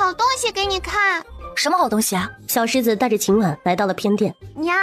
好东西给你看。什么好东西啊？小狮子带着秦婉来到了偏殿。娘，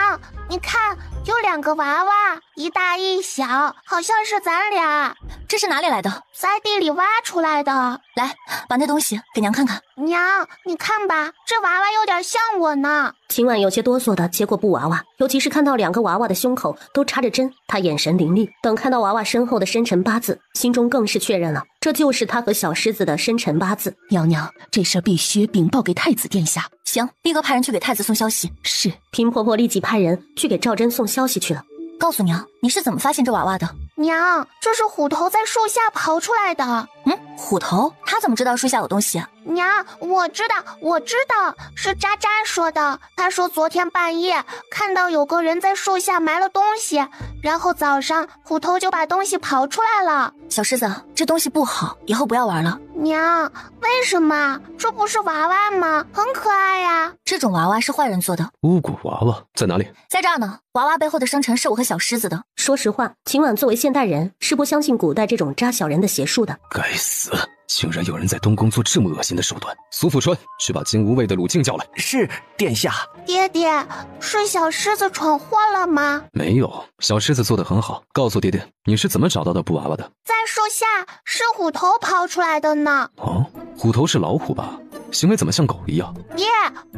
你看，有2个娃娃，一大一小，好像是咱俩。这是哪里来的？在地里挖出来的。来，把那东西给娘看看。娘，你看吧，这娃娃有点像我呢。秦婉有些哆嗦的接过布娃娃，尤其是看到2个娃娃的胸口都插着针，她眼神凌厉。等看到娃娃身后的生辰八字，心中更是确认了，这就是她和小狮子的生辰八字。娘娘，这事必须禀报给太子殿下。行，立刻派人去给太子送消息。是。平婆婆立即派人去给赵祯送消息去了。告诉娘，你是怎么发现这娃娃的？娘，这是虎头在树下刨出来的。虎头？他怎么知道树下有东西啊？娘，我知道，是渣渣说的。他说昨天半夜看到有个人在树下埋了东西，然后早上虎头就把东西刨出来了。小狮子，这东西不好，以后不要玩了。娘，为什么？这不是娃娃吗？很可爱呀。这种娃娃是坏人做的。巫蛊娃娃在哪里？在这儿呢。娃娃背后的生辰是我和小狮子的。说实话，秦婉作为现代人，是不相信古代这种扎小人的邪术的。该死，竟然有人在东宫做这么恶心的手段。苏富川，去把金无畏的鲁静叫来。是，殿下。爹爹，是小狮子闯祸了吗？没有，小狮子做得很好。告诉爹爹，你是怎么找到的布娃娃的？在树下，是虎头刨出来的呢。哦，虎头是老虎吧？行为怎么像狗一样？爹，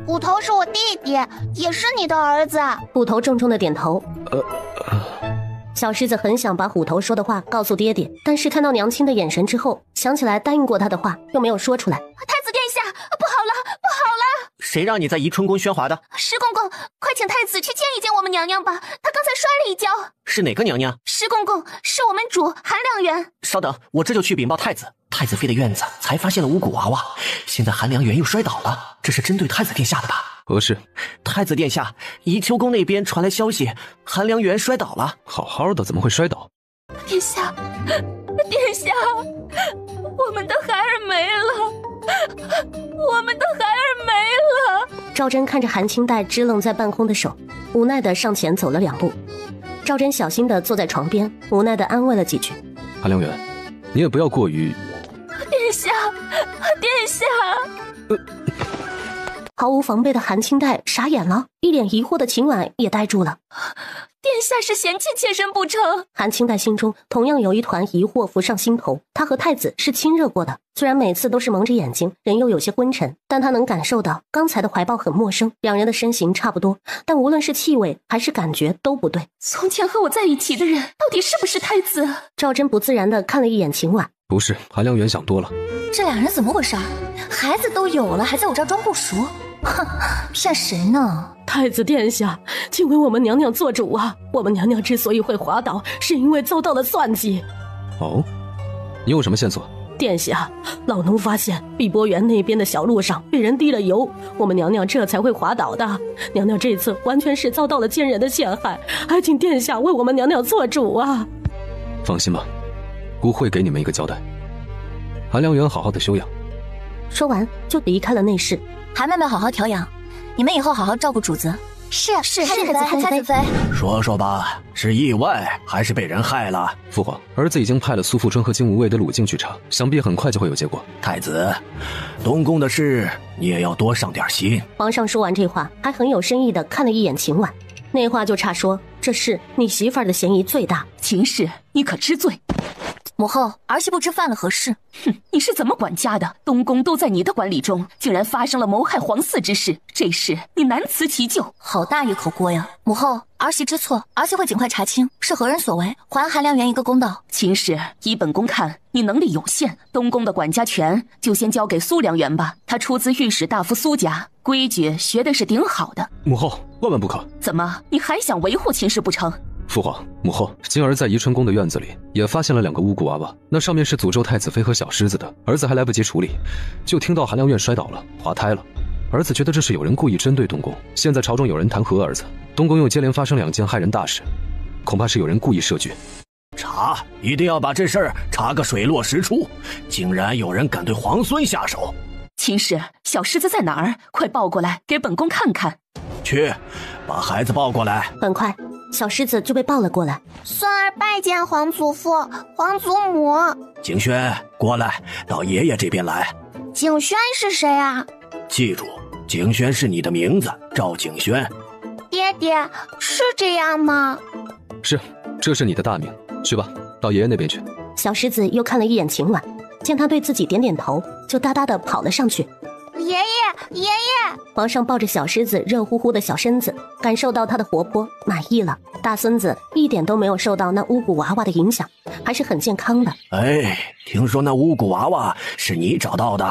虎头是我弟弟，也是你的儿子。虎头重重的点头。小狮子很想把虎头说的话告诉爹爹，但是看到娘亲的眼神之后，想起来答应过他的话，又没有说出来。太子殿下，不好了！谁让你在宜春宫喧哗的？石公公，快请太子去见一见我们娘娘吧，她刚才摔了一跤。是哪个娘娘？石公公，是我们主韩良媛。稍等，我这就去禀报太子。太子妃的院子才发现了巫蛊娃娃，现在韩良媛又摔倒了，这是针对太子殿下的吧？何事？太子殿下，宜秋宫那边传来消息，韩良媛摔倒了。好好的怎么会摔倒？殿下，我们的孩儿没了，赵祯看着韩清代支棱在半空的手，无奈的上前走了2步。赵祯小心的坐在床边，无奈的安慰了几句。韩良媛，你也不要过于……殿下。毫无防备的韩清代傻眼了，一脸疑惑的秦婉也呆住了。殿下是嫌弃妾身不成？韩清代心中同样有一团疑惑浮上心头。他和太子是亲热过的，虽然每次都是蒙着眼睛，人又有些昏沉，但他能感受到刚才的怀抱很陌生，两人的身形差不多，但无论是气味还是感觉都不对。从前和我在一起的人到底是不是太子？赵祯不自然地看了一眼秦婉。不是，韩良媛想多了。这俩人怎么回事？孩子都有了，还在我这儿装不熟？哼，骗谁呢？太子殿下，请为我们娘娘做主啊！我们娘娘之所以会滑倒，是因为遭到了算计。哦，你有什么线索？殿下，老奴发现碧波园那边的小路上被人滴了油，我们娘娘这才会滑倒的。娘娘这次完全是遭到了奸人的陷害，还请殿下为我们娘娘做主啊！放心吧，我会给你们一个交代。韩良媛好好的休养。说完就离开了内室。韩妹妹好好调养，你们以后好好照顾主子。是太子妃。说说吧，是意外还是被人害了？父皇，儿子已经派了苏富春和金无畏的鲁静去查，想必很快就会有结果。太子，东宫的事你也要多上点心。皇上说完这话，还很有深意地看了一眼秦婉，那话就差说这事你媳妇儿的嫌疑最大。秦氏，你可知罪？母后，儿媳不知犯了何事？哼，你是怎么管家的？东宫都在你的管理中，竟然发生了谋害皇嗣之事，这事你难辞其咎。好大一口锅呀！母后，儿媳知错，儿媳会尽快查清是何人所为，还韩良媛一个公道。秦氏，以本宫看，你能力有限，东宫的管家权就先交给苏良媛吧。她出自御史大夫苏家，规矩学的是顶好的。母后，万万不可！怎么，你还想维护秦氏不成？父皇，母后，今儿在宜春宫的院子里也发现了2个巫蛊娃娃，那上面是诅咒太子妃和小狮子的，儿子还来不及处理，就听到韩良媛摔倒了，滑胎了。儿子觉得这是有人故意针对东宫，现在朝中有人弹劾儿子，东宫又接连发生2件害人大事，恐怕是有人故意设局。查，一定要把这事儿查个水落石出，竟然有人敢对皇孙下手。秦氏，小狮子在哪儿？快抱过来给本宫看看。去，把孩子抱过来。很快小狮子就被抱了过来。孙儿拜见皇祖父、皇祖母。景轩，过来，到爷爷这边来。景轩是谁啊？记住，景轩是你的名字，赵景轩。爹爹，是这样吗？是，这是你的大名。去吧，到爷爷那边去。小狮子又看了一眼秦婉，见他对自己点点头，就哒哒地跑了上去。爷爷，爷爷！皇上抱着小狮子热乎乎的小身子，感受到它的活泼，满意了。大孙子一点都没有受到那巫蛊娃娃的影响，还是很健康的。哎，听说那巫蛊娃娃是你找到的？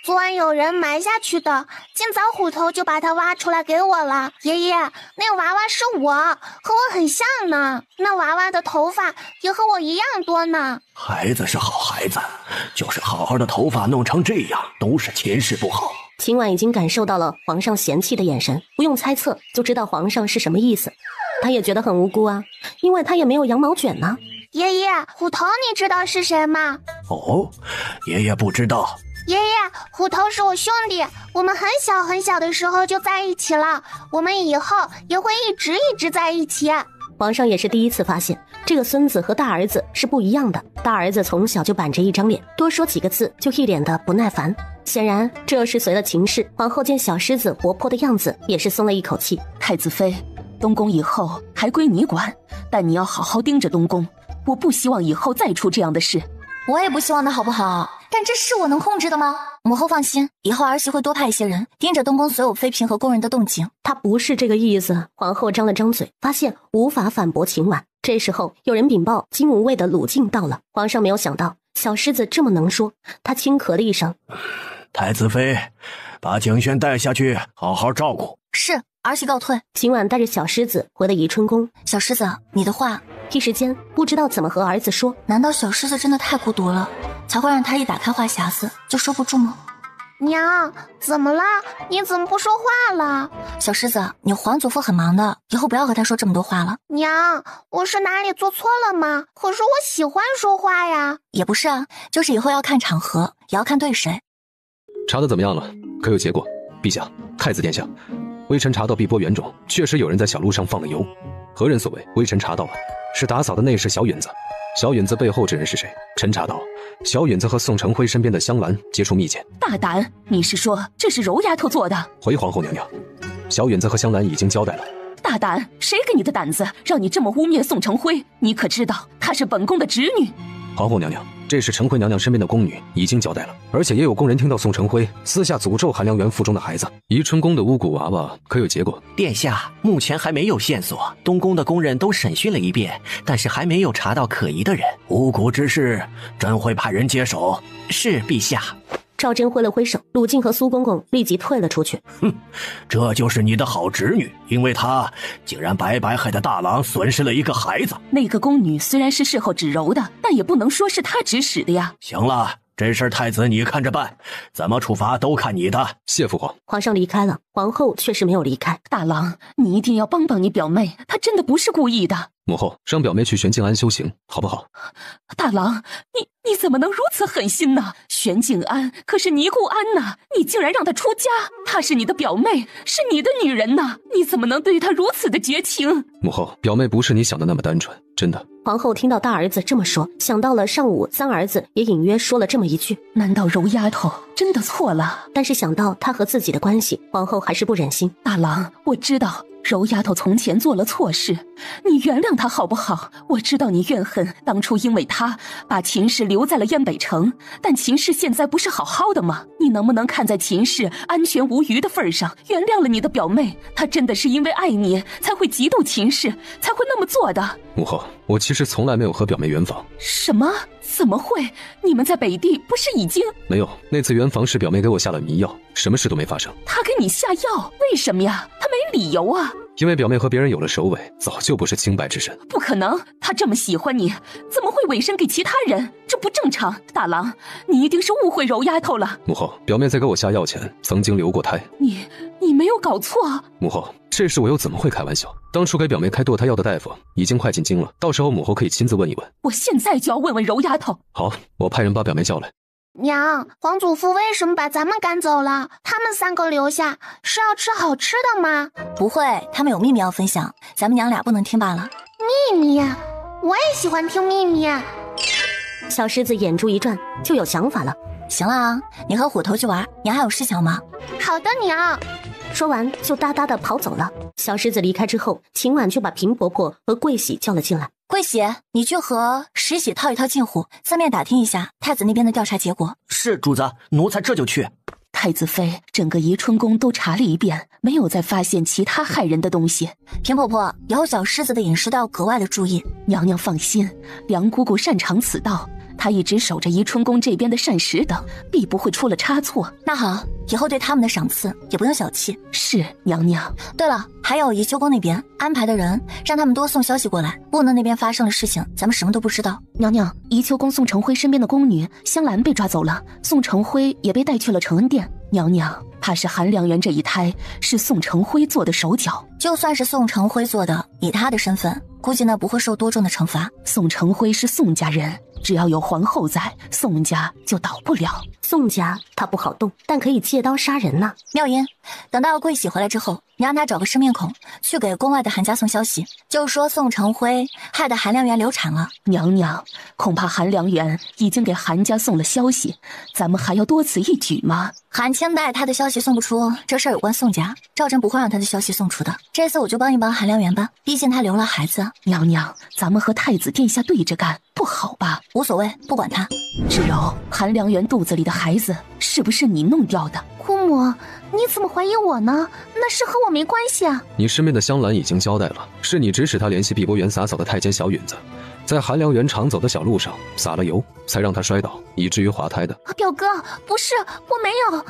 昨晚有人埋下去的，今早虎头就把它挖出来给我了。爷爷，那娃娃是我，和我很像呢。那娃娃的头发也和我一样多呢。孩子是好孩子，就是好好的头发弄成这样，都是前世不好。秦婉已经感受到了皇上嫌弃的眼神，不用猜测就知道皇上是什么意思。他也觉得很无辜啊，因为他也没有羊毛卷呢。爷爷，虎头你知道是谁吗？哦，爷爷不知道。爷爷，虎头是我兄弟，我们很小很小的时候就在一起了，我们以后也会一直在一起。皇上也是第一次发现，这个孙子和大儿子是不一样的。大儿子从小就板着一张脸，多说几个字就一脸的不耐烦。显然这是随了秦氏。皇后见小狮子活泼的样子，也是松了一口气。太子妃，东宫以后还归你管，但你要好好盯着东宫，我不希望以后再出这样的事。我也不希望的好不好？但这是我能控制的吗？母后放心，以后儿媳会多派一些人盯着东宫所有妃嫔和宫人的动静。他不是这个意思。皇后张了张嘴，发现无法反驳秦婉。这时候有人禀报金无畏的鲁靖到了。皇上没有想到小狮子这么能说，他轻咳了一声。太子妃，把景轩带下去，好好照顾。是，儿媳告退。秦婉带着小狮子回了宜春宫。小狮子，你的话，一时间不知道怎么和儿子说。难道小狮子真的太孤独了，才会让他一打开话匣子就收不住吗？娘，怎么了？你怎么不说话了？小狮子，你皇祖父很忙的，以后不要和他说这么多话了。娘，我是哪里做错了吗？可是我喜欢说话呀。也不是啊，就是以后要看场合，也要看对谁。查得怎么样了？可有结果？陛下，太子殿下，微臣查到碧波园中确实有人在小路上放了油。何人所为？微臣查到了，是打扫的内侍小允子。小允子背后这人是谁？臣查到，小允子和宋承辉身边的香兰接触密切。大胆！你是说这是柔丫头做的？回皇后娘娘，小允子和香兰已经交代了。大胆！谁给你的胆子，让你这么污蔑宋承辉？你可知道她是本宫的侄女？皇后娘娘，这是承辉娘娘身边的宫女已经交代了，而且也有宫人听到宋承辉私下诅咒韩良园腹中的孩子。宜春宫的巫蛊娃娃可有结果？殿下，目前还没有线索，东宫的宫人都审讯了一遍，但是还没有查到可疑的人。巫蛊之事，朕会派人接手。是，陛下。赵祯挥了挥手，鲁靖和苏公公立即退了出去。这就是你的好侄女，因为她竟然白白害得大郎损失了一个孩子。那个宫女虽然是事后指柔的，但也不能说是她指使的呀。行了，这事太子你看着办，怎么处罚都看你的。谢父皇。皇上离开了，皇后却是没有离开。大郎，你一定要帮帮你表妹，她真的不是故意的。母后，让表妹去玄静庵修行，好不好？大郎，你怎么能如此狠心呢？玄静庵可是尼姑庵呐，你竟然让她出家！她是你的表妹，是你的女人呐，你怎么能对她如此的绝情？母后，表妹不是你想的那么单纯，真的。皇后听到大儿子这么说，想到了上午三儿子也隐约说了这么一句，难道柔丫头真的错了？但是想到他和自己的关系，皇后还是不忍心。大郎，我知道柔丫头从前做了错事，你原谅她好不好？我知道你怨恨当初因为她把秦氏留在了燕北城，但秦氏现在不是好好的吗？你能不能看在秦氏安全无虞的份上，原谅了你的表妹？她真的是因为爱你才会嫉妒秦氏，才会那么做的。母后，我其实从来没有和表妹圆房。什么？怎么会？你们在北地不是已经……没有，那次圆房是表妹给我下了迷药，什么事都没发生。她给你下药？为什么呀？她没理由啊。因为表妹和别人有了首尾，早就不是清白之身。不可能，她这么喜欢你，怎么会委身给其他人？这不正常。大郎，你一定是误会柔丫头了。母后，表妹在给我下药前曾经流过胎。你没有搞错？母后，这事我又怎么会开玩笑？当初给表妹开堕胎药的大夫已经快进京了，到时候母后可以亲自问一问。我现在就要问问柔丫头。好，我派人把表妹叫来。娘，皇祖父为什么把咱们赶走了？他们三个留下是要吃好吃的吗？不会，他们有秘密要分享，咱们娘俩不能听罢了。秘密？我也喜欢听秘密。小狮子眼珠一转，就有想法了。行了啊，你和虎头去玩，娘还有事想吗？好的，娘。说完就哒哒的跑走了。小狮子离开之后，秦婉就把平婆婆和桂喜叫了进来。桂喜，你去和石喜套一套近乎，侧面打听一下太子那边的调查结果。是主子，奴才这就去。太子妃，整个宜春宫都查了一遍，没有再发现其他害人的东西。平婆婆，以后小狮子的饮食都要格外的注意。娘娘放心，梁姑姑擅长此道，她一直守着宜春宫这边的膳食等，必不会出了差错。那好，以后对他们的赏赐也不用小气。是，娘娘。对了，还有宜修宫那边安排的人，让他们多送消息过来，不能那边发生了事情，咱们什么都不知道。娘娘，宜秋宫宋承辉身边的宫女香兰被抓走了，宋承辉也被带去了承恩殿。娘娘，怕是韩良缘这一胎是宋承辉做的手脚。就算是宋承辉做的，以他的身份，估计那不会受多重的惩罚。宋承辉是宋家人，只要有皇后在，宋家就倒不了。宋家他不好动，但可以借刀杀人呐。妙音，等到桂喜回来之后，你让他找个生面孔去给宫外的韩家送消息，就说宋承辉害得韩良缘流产了。娘娘，恐怕韩良缘已经给韩家送了消息，咱们还要多此一举吗？韩清代他的消息送不出，这事儿有关宋家，赵真不会让他的消息送出的。这次我就帮一帮韩良缘吧，毕竟他留了孩子。娘娘，咱们和太子殿下对着干，不好吧？无所谓，不管他。芷柔，韩良缘肚子里的孩子是不是你弄掉的？姑母，你怎么怀疑我呢？那事和我没关系啊。你身边的香兰已经交代了，是你指使他联系碧波园洒扫的太监小允子，在韩良缘常走的小路上撒了油，才让他摔倒，以至于滑胎的。表哥，不是，我没有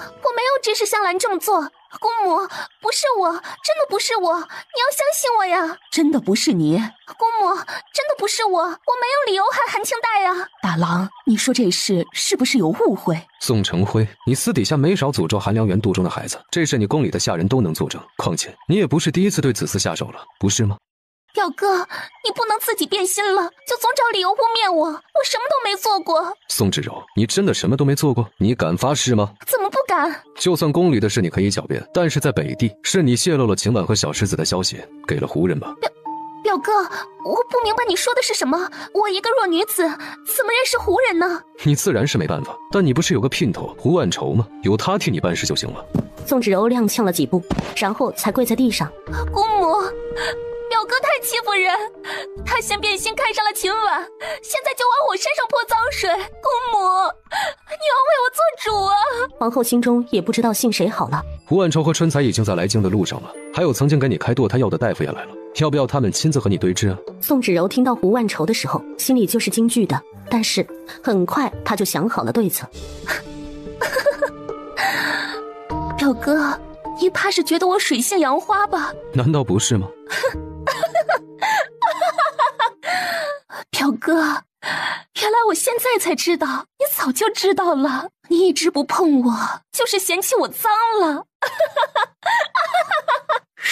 指使香兰这么做。姑母，不是我，真的不是我，你要相信我呀。真的不是你？姑母，真的不是我，我没有理由害韩清代呀。大郎，你说这事是不是有误会？宋承辉，你私底下没少诅咒韩良缘肚中的孩子，这事你宫里的下人都能作证。况且你也不是第一次对子嗣下手了，不是吗？表哥，你不能自己变心了，就总找理由污蔑我，我什么都没做过。宋芷柔，你真的什么都没做过？你敢发誓吗？怎么不敢？就算宫里的事你可以狡辩，但是在北地，是你泄露了秦婉和小狮子的消息，给了胡人吧？表哥，我不明白你说的是什么。我一个弱女子，怎么认识胡人呢？你自然是没办法，但你不是有个姘头胡万愁吗？有他替你办事就行了。宋芷柔踉跄了几步，然后才跪在地上。姑母，表哥太欺负人，他先变心看上了秦婉，现在就往我身上泼脏水。姑母，你要为我做主啊！皇后心中也不知道信谁好了。胡万愁和春才已经在来京的路上了，还有曾经给你开堕胎药的大夫也来了，要不要他们亲自和你对峙啊？宋芷柔听到胡万愁的时候，心里就是惊惧的，但是很快她就想好了对策。表哥，你怕是觉得我水性杨花吧？难道不是吗？表哥，原来我现在才知道，你早就知道了。你一直不碰我，就是嫌弃我脏了。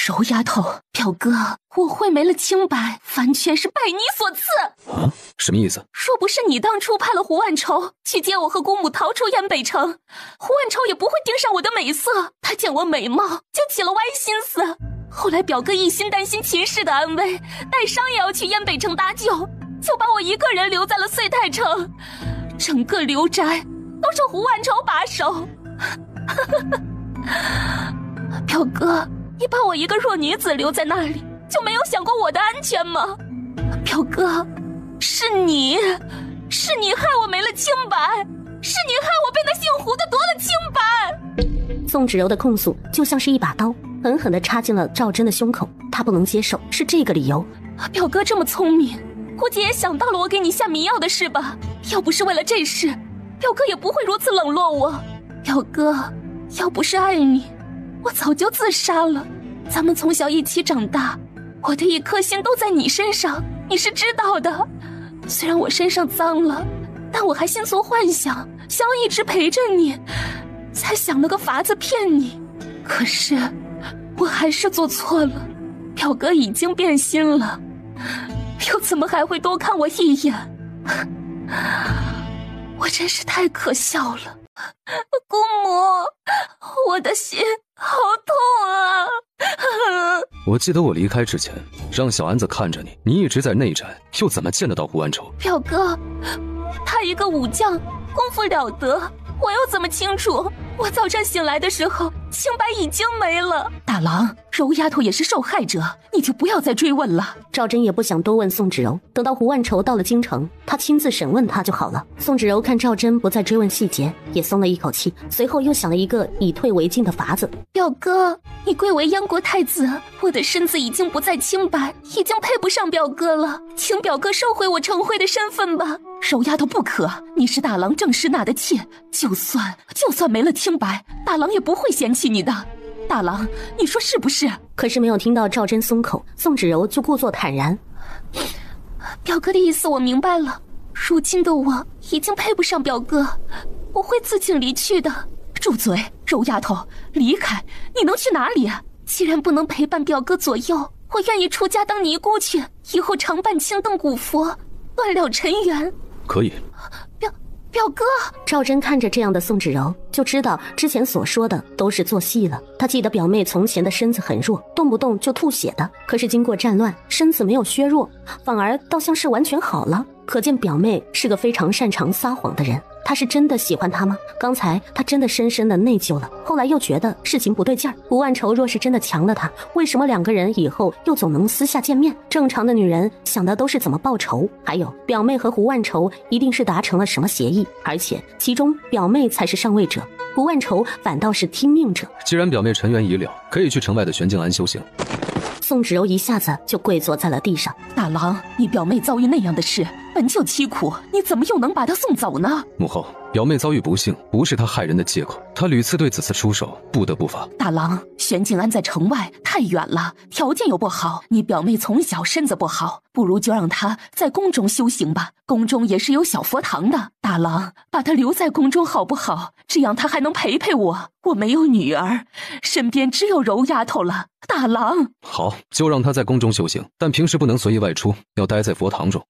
柔丫头，表哥，我会没了清白，完全是拜你所赐。啊？什么意思？若不是你当初派了胡万愁去接我和姑母逃出燕北城，胡万愁也不会盯上我的美色。他见我美貌就起了歪心思。后来表哥一心担心秦氏的安危，带伤也要去燕北城搭救，就把我一个人留在了穗太城。整个刘宅都是胡万愁把守。表哥，你把我一个弱女子留在那里，就没有想过我的安全吗？表哥，是你害我没了清白，是你害我被那姓胡的夺了清白。宋芷柔的控诉就像是一把刀，狠狠地插进了赵真的胸口。她不能接受，是这个理由。表哥这么聪明，估计也想到了我给你下迷药的事吧？要不是为了这事，表哥也不会如此冷落我。表哥，要不是爱你，我早就自杀了。咱们从小一起长大，我的一颗心都在你身上，你是知道的。虽然我身上脏了，但我还心存幻想，想要一直陪着你，才想了个法子骗你。可是我还是做错了，表哥已经变心了，又怎么还会多看我一眼？我真是太可笑了。姑母，我的心好痛啊！我记得我离开之前让小安子看着你，你一直在内宅，又怎么见得到胡万愁？表哥，他一个武将，功夫了得，我又怎么清楚？我早上醒来的时候，清白已经没了。大郎，柔丫头也是受害者，你就不要再追问了。赵真也不想多问宋芷柔，等到胡万愁到了京城，他亲自审问他就好了。宋芷柔看赵真不再追问细节，也松了一口气，随后又想了一个以退为进的法子。表哥，你贵为燕国太子，我的身子已经不再清白，已经配不上表哥了，请表哥收回我成惠的身份吧。柔丫头不可，你是大郎郑师纳的妾，就算没了清白，大郎也不会嫌弃你的。大郎，你说是不是？可是没有听到赵真松口，宋芷柔就故作坦然。表哥的意思我明白了，如今的我已经配不上表哥，我会自请离去的。住嘴，柔丫头，离开！你能去哪里？既然不能陪伴表哥左右，我愿意出家当尼姑去，以后常伴青灯古佛，断了尘缘。可以。表哥，赵真看着这样的宋芷柔，就知道之前所说的都是做戏了。他记得表妹从前的身子很弱，动不动就吐血的，可是经过战乱，身子没有削弱，反而倒像是完全好了。可见表妹是个非常擅长撒谎的人。他是真的喜欢她吗？刚才他真的深深的内疚了，后来又觉得事情不对劲儿。胡万愁若是真的强了他，为什么两个人以后又总能私下见面？正常的女人想的都是怎么报仇。还有表妹和胡万愁一定是达成了什么协议，而且其中表妹才是上位者，胡万愁反倒是听命者。既然表妹尘缘已了，可以去城外的玄静庵修行。宋芷柔一下子就跪坐在了地上。大郎，你表妹遭遇那样的事本就凄苦，你怎么又能把她送走呢？母后，表妹遭遇不幸不是她害人的借口，她屡次对此次出手，不得不罚。大郎，玄静庵在城外太远了，条件又不好，你表妹从小身子不好，不如就让她在宫中修行吧，宫中也是有小佛堂的。大郎，把她留在宫中好不好？这样她还能陪陪我。我没有女儿，身边只有柔丫头了。大郎，好，就让她在宫中修行，但平时不能随意外出，要待在佛堂中。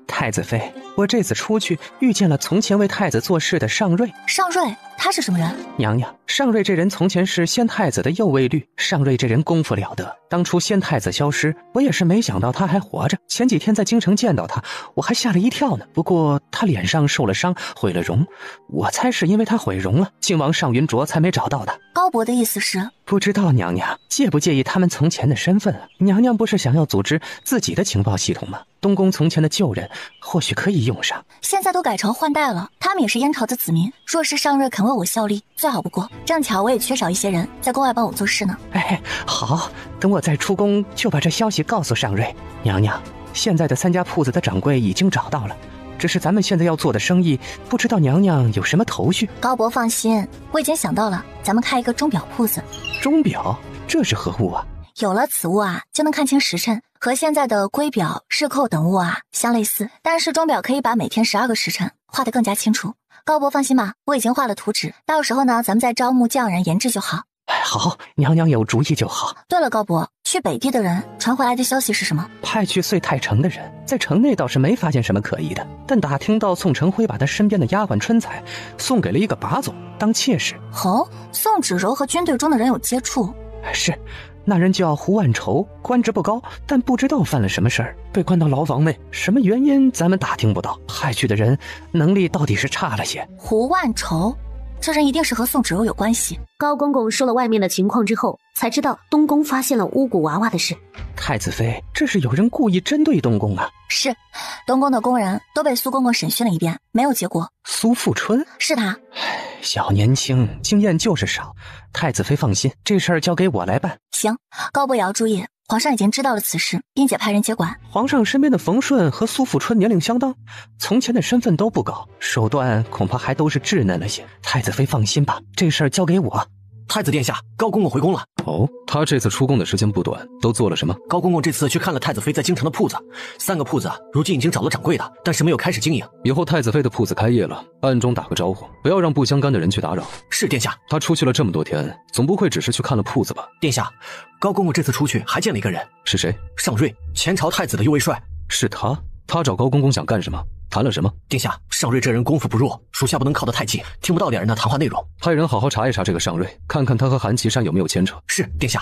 太子妃，我这次出去遇见了从前为太子做事的尚瑞。尚瑞，他是什么人？娘娘，尚瑞这人从前是先太子的右卫律，尚瑞这人功夫了得。当初先太子消失，我也是没想到他还活着。前几天在京城见到他，我还吓了一跳呢。不过他脸上受了伤，毁了容，我猜是因为他毁容了，靖王尚云卓才没找到他。高伯的意思是？不知道娘娘介不介意他们从前的身份啊？娘娘不是想要组织自己的情报系统吗？东宫从前的旧人或许可以用上。现在都改朝换代了，他们也是燕朝的子民，若是尚瑞肯为我效力，最好不过。正巧我也缺少一些人在宫外帮我做事呢。哎，好，等我再出宫就把这消息告诉尚瑞。娘娘，现在的3家铺子的掌柜已经找到了，只是咱们现在要做的生意，不知道娘娘有什么头绪。高伯放心，我已经想到了，咱们开一个钟表铺子。钟表？这是何物啊？有了此物啊，就能看清时辰，和现在的龟表、日扣等物啊相类似，但是钟表可以把每天12个时辰画得更加清楚。高伯放心吧，我已经画了图纸，到时候呢，咱们再招募匠人研制就好。好，娘娘有主意就好。对了，高伯，去北地的人传回来的消息是什么？派去遂太城的人，在城内倒是没发现什么可疑的，但打听到宋承辉把他身边的丫鬟春彩送给了一个把总当妾室。哦，宋芷柔和军队中的人有接触？是，那人叫胡万愁，官职不高，但不知道犯了什么事儿，被关到牢房内。什么原因咱们打听不到，派去的人能力到底是差了些。胡万愁，这人一定是和宋芷柔有关系。高公公说了外面的情况之后，才知道东宫发现了巫蛊娃娃的事。太子妃，这是有人故意针对东宫啊？是，东宫的宫人都被苏公公审讯了一遍，没有结果。苏富春？是他。小年轻，经验就是少。太子妃放心，这事儿交给我来办。行，高伯也要注意，皇上已经知道了此事，并且派人接管。皇上身边的冯顺和苏富春年龄相当，从前的身份都不高，手段恐怕还都是稚嫩了些。太子妃放心吧，这事儿交给我。太子殿下，高公公回宫了。哦，他这次出宫的时间不短，都做了什么？高公公这次去看了太子妃在京城的铺子，3个铺子如今已经找了掌柜的，但是没有开始经营。以后太子妃的铺子开业了，暗中打个招呼，不要让不相干的人去打扰。是殿下。他出去了这么多天，总不会只是去看了铺子吧？殿下，高公公这次出去还见了一个人。是谁？尚瑞，前朝太子的右卫帅。是他？他找高公公想干什么？谈了什么？殿下，尚瑞这人功夫不弱，属下不能靠得太近，听不到两人的谈话内容。派人好好查一查这个尚瑞，看看他和韩琦山有没有牵扯。是，殿下。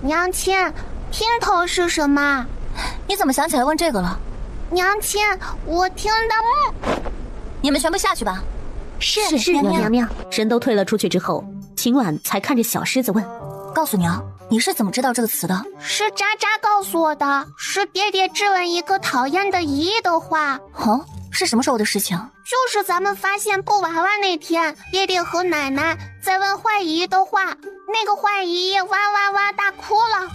娘亲，姘头是什么？你怎么想起来问这个了？娘亲，我听到。你们全部下去吧。是娘娘。人都退了出去之后，秦婉才看着小狮子问：“告诉娘，你是怎么知道这个词的？”是渣渣告诉我的，是爹爹质问一个讨厌的姨姨的话。哦，是什么时候的事情？就是咱们发现布娃娃那天，爹爹和奶奶在问坏姨姨的话，那个坏姨姨哇哇哇大哭了。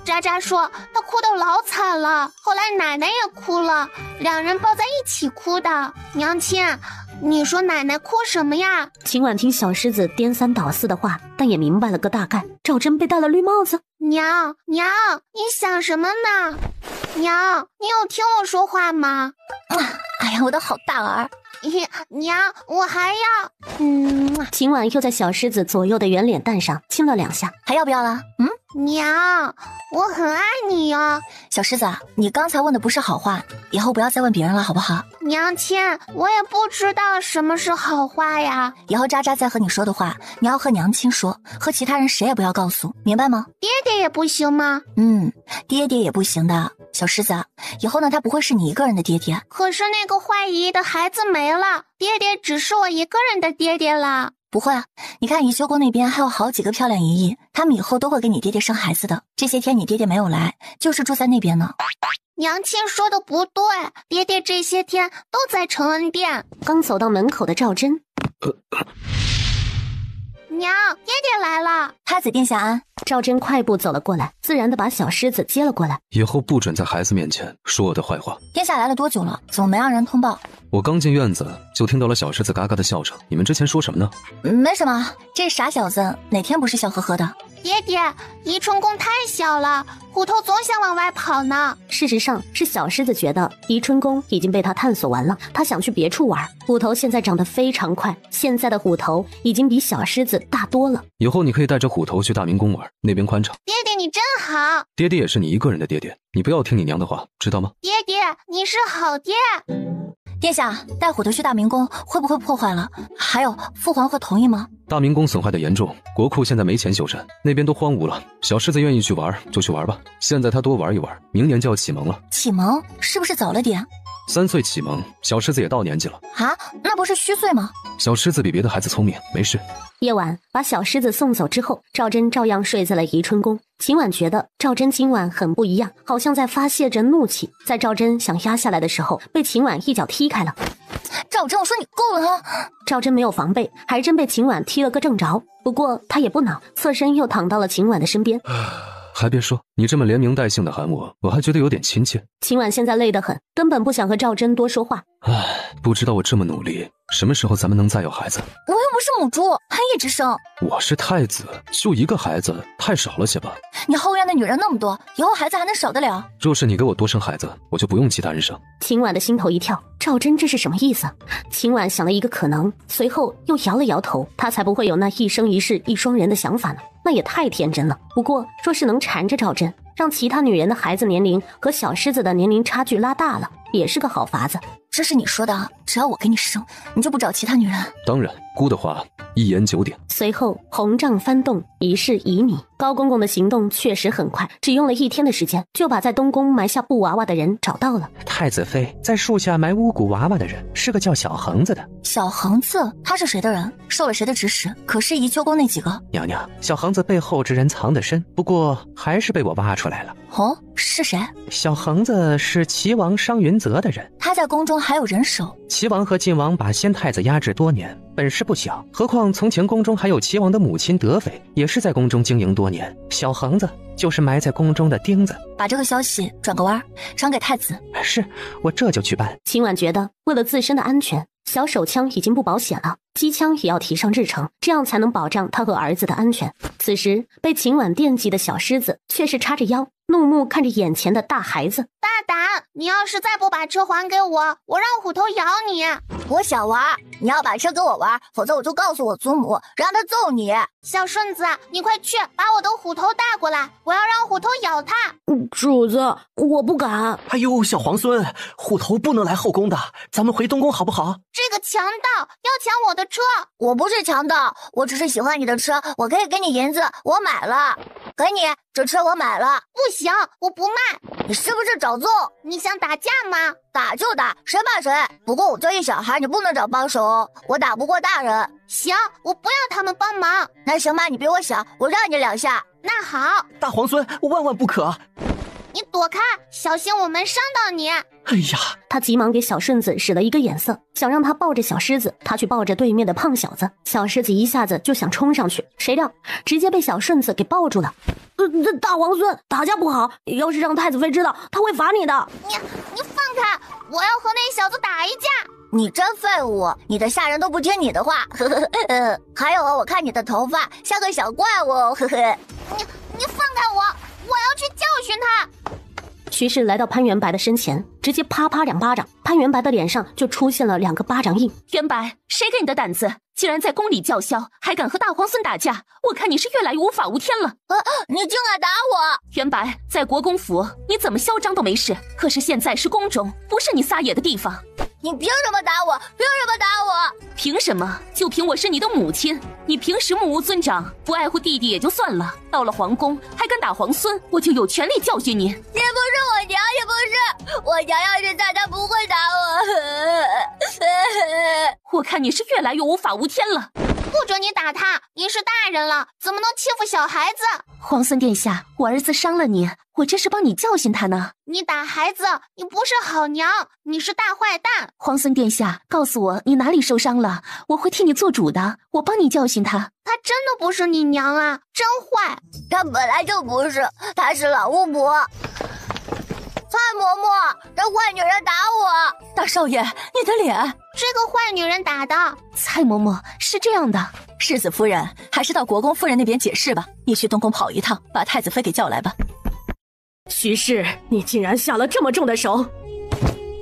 渣渣说她哭得老惨了，后来奶奶也哭了，两人抱在一起哭的。娘亲，你说奶奶哭什么呀？秦婉听小狮子颠三倒四的话，但也明白了个大概。赵真被戴了绿帽子。娘，你想什么呢？娘，你有听我说话吗？哎呀，我的好大儿。娘，我还要。秦婉又在小狮子左右的圆脸蛋上亲了2下。还要不要了？娘，我很爱你哟。小狮子，你刚才问的不是好话，以后不要再问别人了，好不好？娘亲，我也不知道什么是好话呀。以后渣渣再和你说的话，你要和娘亲说，和其他人谁也不要告诉，明白吗？爹爹也不行吗？爹爹也不行的。小狮子，以后呢，他不会是你一个人的爹爹。可是那个坏姨的孩子没了，爹爹只是我一个人的爹爹了。不会啊，你看宜修宫那边还有好几个漂亮姨姨，他们以后都会给你爹爹生孩子的。这些天你爹爹没有来，就是住在那边呢。娘亲说的不对，爹爹这些天都在承恩殿。刚走到门口的赵真，娘，爹爹来了。太子殿下安。赵真快步走了过来，自然的把小狮子接了过来。以后不准在孩子面前说我的坏话。殿下来了多久了？怎么没让人通报？我刚进院子就听到了小狮子嘎嘎的笑声，你们之前说什么呢？没什么，这傻小子哪天不是笑呵呵的？爹爹，宜春宫太小了，虎头总想往外跑呢。事实上是小狮子觉得宜春宫已经被他探索完了，他想去别处玩。虎头现在长得非常快，现在的虎头已经比小狮子大多了。以后你可以带着虎头去大明宫玩，那边宽敞。爹爹你真好。爹爹也是你一个人的爹爹，你不要听你娘的话，知道吗？爹爹，你是好爹。殿下，带虎头去大明宫会不会破坏了？还有，父皇会同意吗？大明宫损坏的严重，国库现在没钱修缮，那边都荒芜了。小狮子愿意去玩就去玩吧，现在他多玩一玩，明年就要启蒙了。启蒙是不是早了点？3岁启蒙，小狮子也到年纪了啊？那不是虚岁吗？小狮子比别的孩子聪明，没事。夜晚把小狮子送走之后，赵真照样睡在了宜春宫。秦婉觉得赵真今晚很不一样，好像在发泄着怒气。在赵真想压下来的时候，被秦婉一脚踢开了。赵真，我说你够了哈！赵真没有防备，还真被秦婉踢了个正着。不过他也不恼，侧身又躺到了秦婉的身边。还别说，你这么连名带姓的喊我，我还觉得有点亲切。秦婉现在累得很，根本不想和赵真多说话。不知道我这么努力，什么时候咱们能再有孩子？我又不是母猪，还一直生。我是太子，就一个孩子太少了些吧？你后院的女人那么多，以后孩子还能少得了？若是你给我多生孩子，我就不用其他人生。秦婉的心头一跳，赵真这是什么意思？秦婉想了一个可能，随后又摇了摇头，她才不会有那一生一世一双人的想法呢，那也太天真了。不过若是能缠着赵真，让其他女人的孩子年龄和小狮子的年龄差距拉大了，也是个好法子。这是你说的，只要我给你生，你就不找其他女人？当然，姑的话一言9鼎。随后红帐翻动，一事已拟。高公公的行动确实很快，只用了1天的时间，就把在东宫埋下布娃娃的人找到了。太子妃在树下埋巫蛊娃娃的人是个叫小恒子的。小恒子，他是谁的人？受了谁的指使？可是宜秋宫那几个？娘娘，小恒子背后之人藏得深，不过还是被我挖出来了。哦，是谁？小恒子是齐王商云泽的人，他在宫中还有人手。齐王和晋王把先太子压制多年，本事不小，何况从前宫中还有齐王的母亲德妃，也是在宫中经营多年。小恒子就是埋在宫中的钉子。把这个消息转个弯，传给太子。是，我这就去办。秦婉觉得为了自身的安全，小手枪已经不保险了，机枪也要提上日程，这样才能保障他和儿子的安全。此时被秦婉惦记的小狮子却是叉着腰，怒目看着眼前的大孩子。大胆，你要是再不把车还给我，我让虎头咬你。我想玩，你要把车给我玩，否则我就告诉我祖母，让他揍你。小顺子，你快去把我的虎头带过来，我要让虎头咬他。主子，我不敢。哎呦，小皇孙，虎头不能来后宫的，咱们回东宫好不好？这个强盗要抢我的车。我不是强盗，我只是喜欢你的车，我可以给你银子，我买了。给你，这车我买了。不行，我不卖。你是不是找揍？你想打架吗？打就打，谁怕谁？不过我这一小孩，你不能找帮手哦，我打不过大人。行，我不要他们帮忙。那行吧，你比我小，我让你2下。那好。大皇孙，万万不可！你躲开，小心我们伤到你。哎呀，他急忙给小顺子使了一个眼色，想让他抱着小狮子，他去抱着对面的胖小子。小狮子一下子就想冲上去，谁料直接被小顺子给抱住了。大皇孙，打架不好，要是让太子妃知道，他会罚你的。你放开，我要和那小子打一架。你真废物，你的下人都不听你的话。还有，我看你的头发像个小怪物。你放开我，我要去教训他。徐氏来到潘元白的身前，直接啪啪2巴掌，潘元白的脸上就出现了2个巴掌印。元白，谁给你的胆子，竟然在宫里叫嚣，还敢和大皇孙打架？我看你是越来越无法无天了。你竟敢打我！元白，在国公府你怎么嚣张都没事，可是现在是宫中，不是你撒野的地方。你凭什么打我？凭什么打我？凭什么？就凭我是你的母亲。你平时目无尊长，不爱护弟弟也就算了，到了皇宫还敢打皇孙，我就有权利教训你。你不是我娘，也不是我娘，要是在，她不会打我。我看你是越来越无法无天了。不准你打他，你是大人了，怎么能欺负小孩子？皇孙殿下，我儿子伤了你，我这是帮你教训他呢。你打孩子，你不是好娘，你是大坏蛋。皇孙殿下，告诉我你哪里受伤了，我会替你做主的，我帮你教训他。他真的不是你娘啊，真坏。他本来就不是，他是老巫婆。蔡嬷嬷，这坏女人打我！大少爷，你的脸！这个坏女人打的。蔡嬷嬷，是这样的，世子夫人，还是到国公夫人那边解释吧。你去东宫跑一趟，把太子妃给叫来吧。徐氏，你竟然下了这么重的手！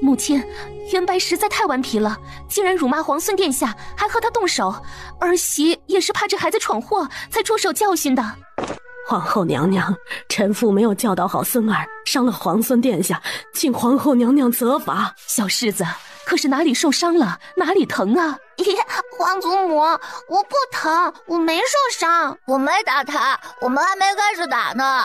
母亲，元白实在太顽皮了，竟然辱骂皇孙殿下，还和他动手。儿媳也是怕这孩子闯祸，才出手教训的。皇后娘娘，臣妇没有教导好孙儿，伤了皇孙殿下，请皇后娘娘责罚。小狮子，可是哪里受伤了？哪里疼啊？皇祖母，我不疼，我没受伤。我没打他，我们还没开始打呢。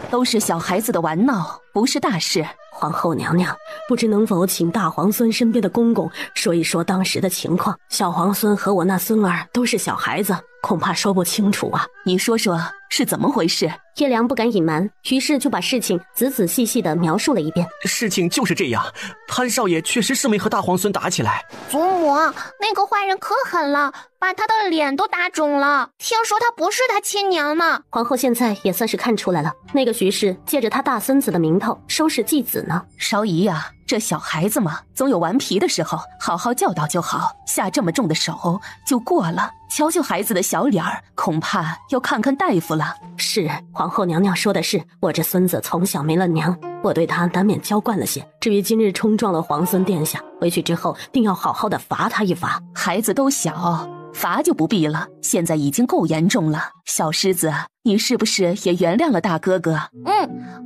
都是小孩子的玩闹，不是大事。皇后娘娘，不知能否请大皇孙身边的公公说一说当时的情况？小皇孙和我那孙儿都是小孩子，恐怕说不清楚啊。你说说是怎么回事？叶良不敢隐瞒，于是就把事情仔仔细细地描述了一遍。事情就是这样，潘少爷确实是没和大皇孙打起来。祖母，那个坏人可狠了，把他的脸都打肿了。听说他不是他亲娘呢。皇后现在也算是看出来了，那个徐氏借着他大孙子的名头收拾继子呢。韶仪呀，这小孩子嘛，总有顽皮的时候，好好教导就好。下这么重的手就过了，瞧瞧孩子的小脸儿，恐怕要看看大夫了。是，皇后娘娘说的是，我这孙子从小没了娘，我对他难免娇惯了些。至于今日冲撞了皇孙殿下，回去之后定要好好的罚他一罚。孩子都小，罚就不必了，现在已经够严重了。小狮子，你是不是也原谅了大哥哥？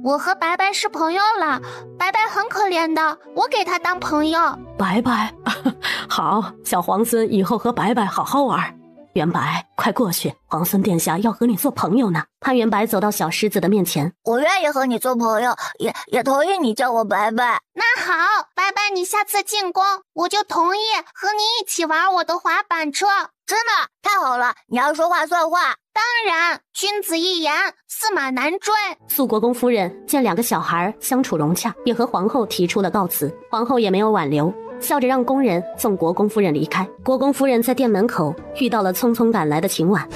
我和白白是朋友了，白白很可怜的，我给他当朋友。白白，好，小皇孙以后和白白好好玩。元白，快过去，皇孙殿下要和你做朋友呢。潘元白走到小狮子的面前，我愿意和你做朋友，也同意你叫我白白。那好，白白，你下次进宫，我就同意和你一起玩我的滑板车。真的太好了，你要说话算话。当然，君子一言，驷马难追。肃国公夫人见2个小孩相处融洽，也和皇后提出了告辞。皇后也没有挽留，笑着让工人送国公夫人离开。国公夫人在店门口遇到了匆匆赶来的秦婉。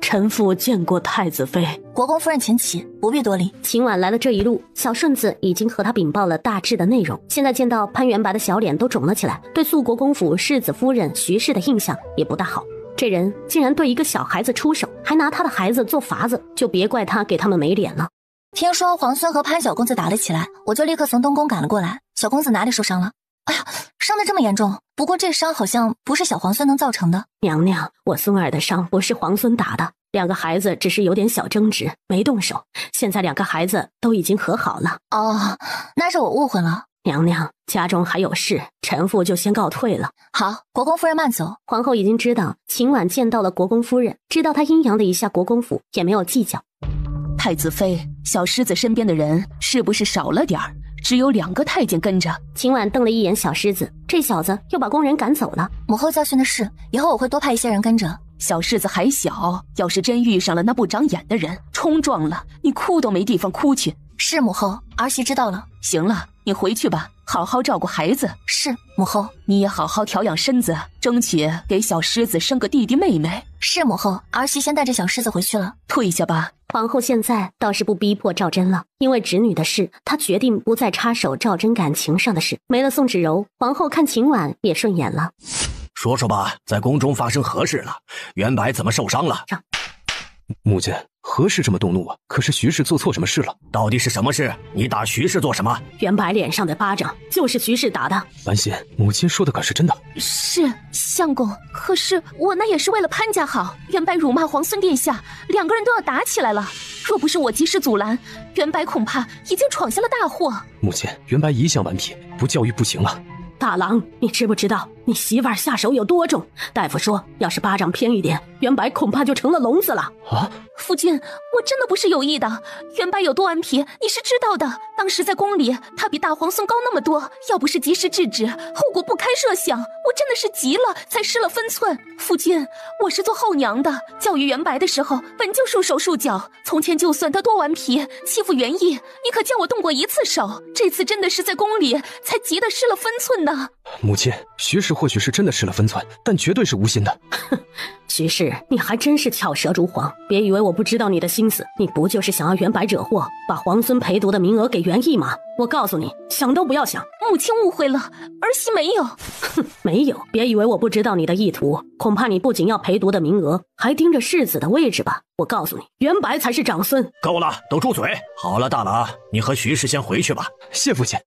臣妇见过太子妃。国公夫人请起，不必多礼。秦婉来了这一路，小顺子已经和他禀报了大致的内容。现在见到潘元白的小脸都肿了起来，对肃国公府世子夫人徐氏的印象也不大好。这人竟然对一个小孩子出手，还拿他的孩子做法子，就别怪他给他们没脸了。听说皇孙和潘小公子打了起来，我就立刻从东宫赶了过来。小公子哪里受伤了？哎呀，伤得这么严重，不过这伤好像不是小皇孙能造成的。娘娘，我孙儿的伤不是皇孙打的，2个孩子只是有点小争执，没动手。现在2个孩子都已经和好了。哦，那是我误会了。娘娘，家中还有事，臣妇就先告退了。好，国公夫人慢走。皇后已经知道秦婉见到了国公夫人，知道她阴阳了一下国公府，也没有计较。太子妃，小狮子身边的人是不是少了点儿？只有2个太监跟着。秦婉瞪了一眼小狮子，这小子又把工人赶走了。母后教训的是，以后我会多派一些人跟着。小狮子还小，要是真遇上了那不长眼的人，冲撞了，你哭都没地方哭去。是母后，儿媳知道了。行了，你回去吧，好好照顾孩子。是母后。你也好好调养身子，争取给小狮子生个弟弟妹妹。是母后，儿媳先带着小狮子回去了。退下吧。皇后现在倒是不逼迫赵祯了，因为侄女的事，她决定不再插手赵祯感情上的事。没了宋芷柔，皇后看秦婉也顺眼了。说说吧，在宫中发生何事了？袁白怎么受伤了？母亲何事这么动怒啊？可是徐氏做错什么事了？到底是什么事？你打徐氏做什么？袁白脸上的巴掌就是徐氏打的。安心，母亲说的可是真的。是相公，可是我那也是为了潘家好。袁白辱骂皇孙殿下，2个人都要打起来了。若不是我及时阻拦，袁白恐怕已经闯下了大祸。母亲，袁白一向顽皮，不教育不行啊。大郎，你知不知道你媳妇儿下手有多重？大夫说，要是巴掌偏一点，袁白恐怕就成了聋子了。啊！夫君，我真的不是有意的。袁白有多顽皮，你是知道的。当时在宫里，他比大皇孙高那么多，要不是及时制止，后果不堪设想。我真的是急了，才失了分寸。夫君，我是做后娘的，教育袁白的时候本就束手束脚。从前就算他多顽皮，欺负袁毅，你可见我动过一次手？这次真的是在宫里才急得失了分寸呢。母亲，徐氏或许是真的失了分寸，但绝对是无心的。徐氏，你还真是巧舌如簧，别以为我不知道你的心思，你不就是想要袁白惹祸，把皇孙陪读的名额给袁毅吗？我告诉你，想都不要想。母亲误会了，儿媳没有。哼，没有，别以为我不知道你的意图，恐怕你不仅要陪读的名额，还盯着世子的位置吧。我告诉你，袁白才是长孙。够了，都住嘴。好了，大郎，你和徐氏先回去吧。谢父亲。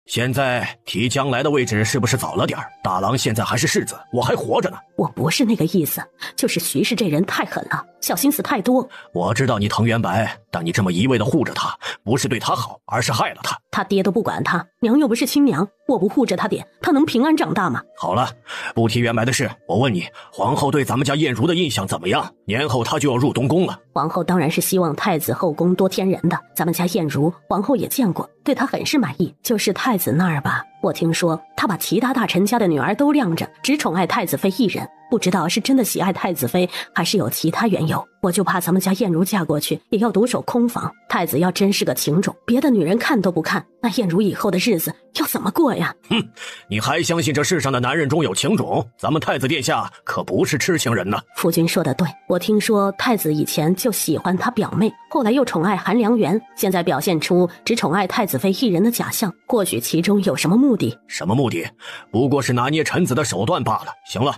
现在提将来的位置是不是早了点？大郎现在还是世子，我还活着呢。我不是那个意思，就是徐氏这人太狠了，小心思太多。我知道你疼袁白，但你这么一味的护着他，不是对他好，而是害了他。他爹都不管他，娘又不是亲娘，我不护着他点，他能平安长大吗？好了，不提袁白的事。我问你，皇后对咱们家燕如的印象怎么样？年后她就要入东宫了。皇后当然是希望太子后宫多添人的，咱们家燕如皇后也见过，对她很是满意。就是太子那儿吧，我听说他把其他大臣家的女儿都晾着，只宠爱太子妃一人，不知道是真的喜爱太子妃，还是有其他缘由。我就怕咱们家燕如嫁过去也要独守空房，太子要真是个情种，别的女人看都不看，那燕如以后的日子要怎么过呀？哼，你还相信这世上的男人中有情种？咱们太子殿下可不是痴情人呢。夫君说的对，我听说太子以前就喜欢他表妹，后来又宠爱韩良媛，现在表现出只宠爱太子妃一人的假象，或许其中有什么目的？什么目的？不过是拿捏臣子的手段罢了。行了，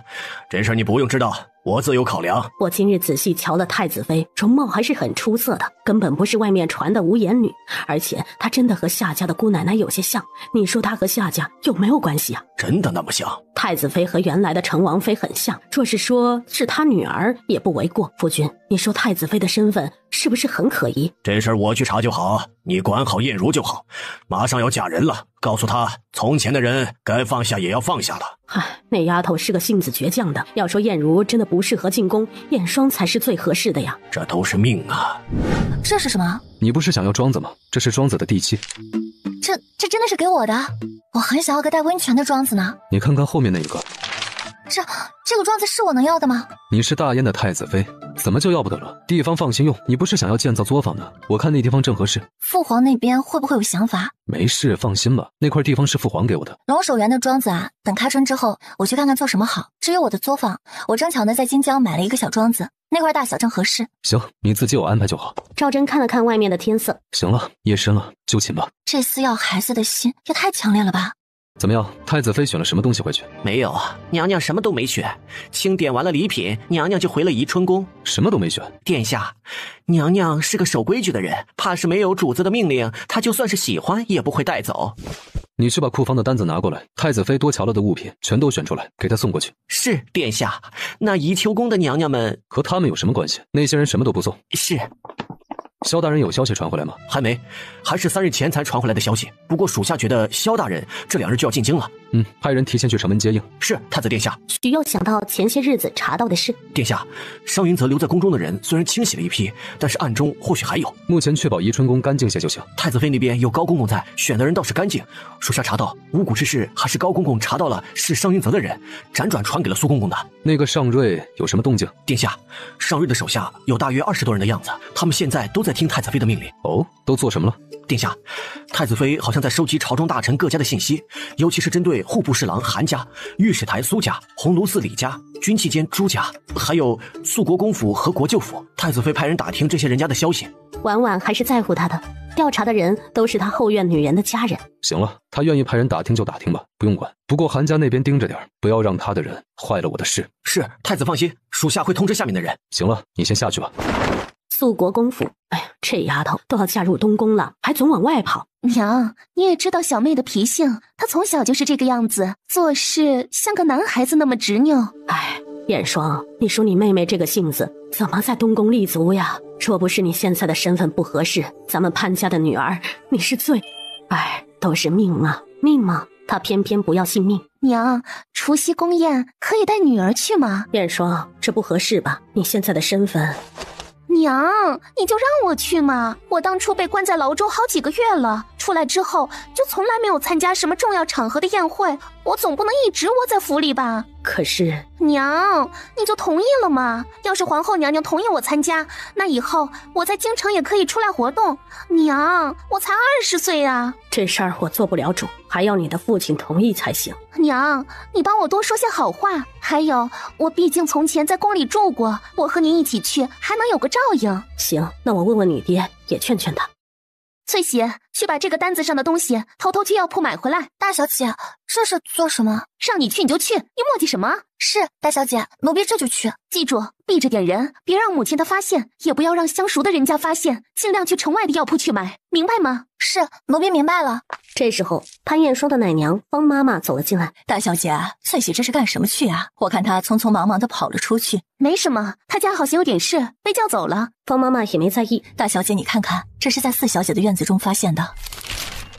这事你不用知道，我自有考量。我今日仔细瞧了太子妃，容貌还是很出色的，根本不是外面传的无眼女，而且她真的和夏家的姑奶奶有些像。你说她和夏家有没有关系啊？真的那么像？太子妃和原来的成王妃很像，若是说是她女儿也不为过。夫君，你说太子妃的身份是不是很可疑？这事我去查就好，你管好燕如就好。马上要嫁人了，告诉她从前的人该放下也要放下了。唉，那丫头是个性子倔强的，要说燕如真的不适合进宫，燕双才是最合适的呀。这都是命啊。这是什么？你不是想要庄子吗？这是庄子的地契。这真的是给我的？我很想要个带温泉的庄子呢。你看看后面那一个。这个庄子是我能要的吗？你是大燕的太子妃，怎么就要不得了？地方放心用，你不是想要建造作坊的？我看那地方正合适。父皇那边会不会有想法？没事，放心吧，那块地方是父皇给我的。龙首原的庄子啊，等开春之后我去看看做什么好。至于我的作坊，我正巧呢在金江买了一个小庄子，那块大小正合适。行，你自己有安排就好。赵祯看了看外面的天色，行了，夜深了，就寝吧。这撕要孩子的心也太强烈了吧。怎么样，太子妃选了什么东西回去？没有，娘娘什么都没选，清点完了礼品，娘娘就回了宜春宫。什么都没选？殿下，娘娘是个守规矩的人，怕是没有主子的命令，她就算是喜欢也不会带走。你去把库房的单子拿过来，太子妃多瞧了的物品全都选出来，给她送过去。是，殿下。那宜秋宫的娘娘们和他们有什么关系？那些人什么都不送。是。萧大人有消息传回来吗？还没，还是3日前才传回来的消息。不过属下觉得萧大人这2日就要进京了。派人提前去城门接应。是，太子殿下。许又想到前些日子查到的事。殿下，商云泽留在宫中的人虽然清洗了一批，但是暗中或许还有。目前确保宜春宫干净些就行。太子妃那边有高公公在，选的人倒是干净。属下查到巫蛊之事还是高公公查到了是商云泽的人，辗转传给了苏公公的。那个尚瑞有什么动静？殿下，尚瑞的手下有大约20多人的样子，他们现在都在听太子妃的命令。哦，都做什么了？殿下，太子妃好像在收集朝中大臣各家的信息，尤其是针对户部侍郎韩家、御史台苏家、鸿胪寺李家、军器监朱家，还有肃国公府和国舅府。太子妃派人打听这些人家的消息。婉婉还是在乎他的，调查的人都是他后院女人的家人。行了，他愿意派人打听就打听吧，不用管。不过韩家那边盯着点，不要让他的人坏了我的事。是，太子放心，属下会通知下面的人。行了，你先下去吧。肃国公府，哎呀，这丫头都要嫁入东宫了，还总往外跑。娘，你也知道小妹的脾性，她从小就是这个样子，做事像个男孩子那么执拗。哎，燕霜，你说你妹妹这个性子，怎么在东宫立足呀？若不是你现在的身份不合适，咱们潘家的女儿，你是最……哎，都是命啊，命啊！她偏偏不要信命。娘，除夕宫宴可以带女儿去吗？燕霜，这不合适吧？你现在的身份……娘，你就让我去嘛！我当初被关在牢中好几个月了，出来之后就从来没有参加什么重要场合的宴会，我总不能一直窝在府里吧？可是娘，你就同意了吗？要是皇后娘娘同意我参加，那以后我在京城也可以出来活动。娘，我才20岁啊！这事儿我做不了主，还要你的父亲同意才行。娘，你帮我多说些好话。还有，我毕竟从前在宫里住过，我和您一起去，还能有个照应。行，那我问问你爹，也劝劝他。翠喜，去把这个单子上的东西偷偷去药铺买回来。大小姐，这是做什么？让你去你就去，你磨叽什么？是，大小姐，奴婢这就去。记住，避着点人，别让母亲她发现，也不要让相熟的人家发现，尽量去城外的药铺去买，明白吗？是，奴婢明白了。这时候，潘燕霜的奶娘方妈妈走了进来。大小姐，翠喜这是干什么去啊？我看她匆匆忙忙的跑了出去。没什么，她家好像有点事，被叫走了。方妈妈也没在意。大小姐，你看看，这是在四小姐的院子中发现的。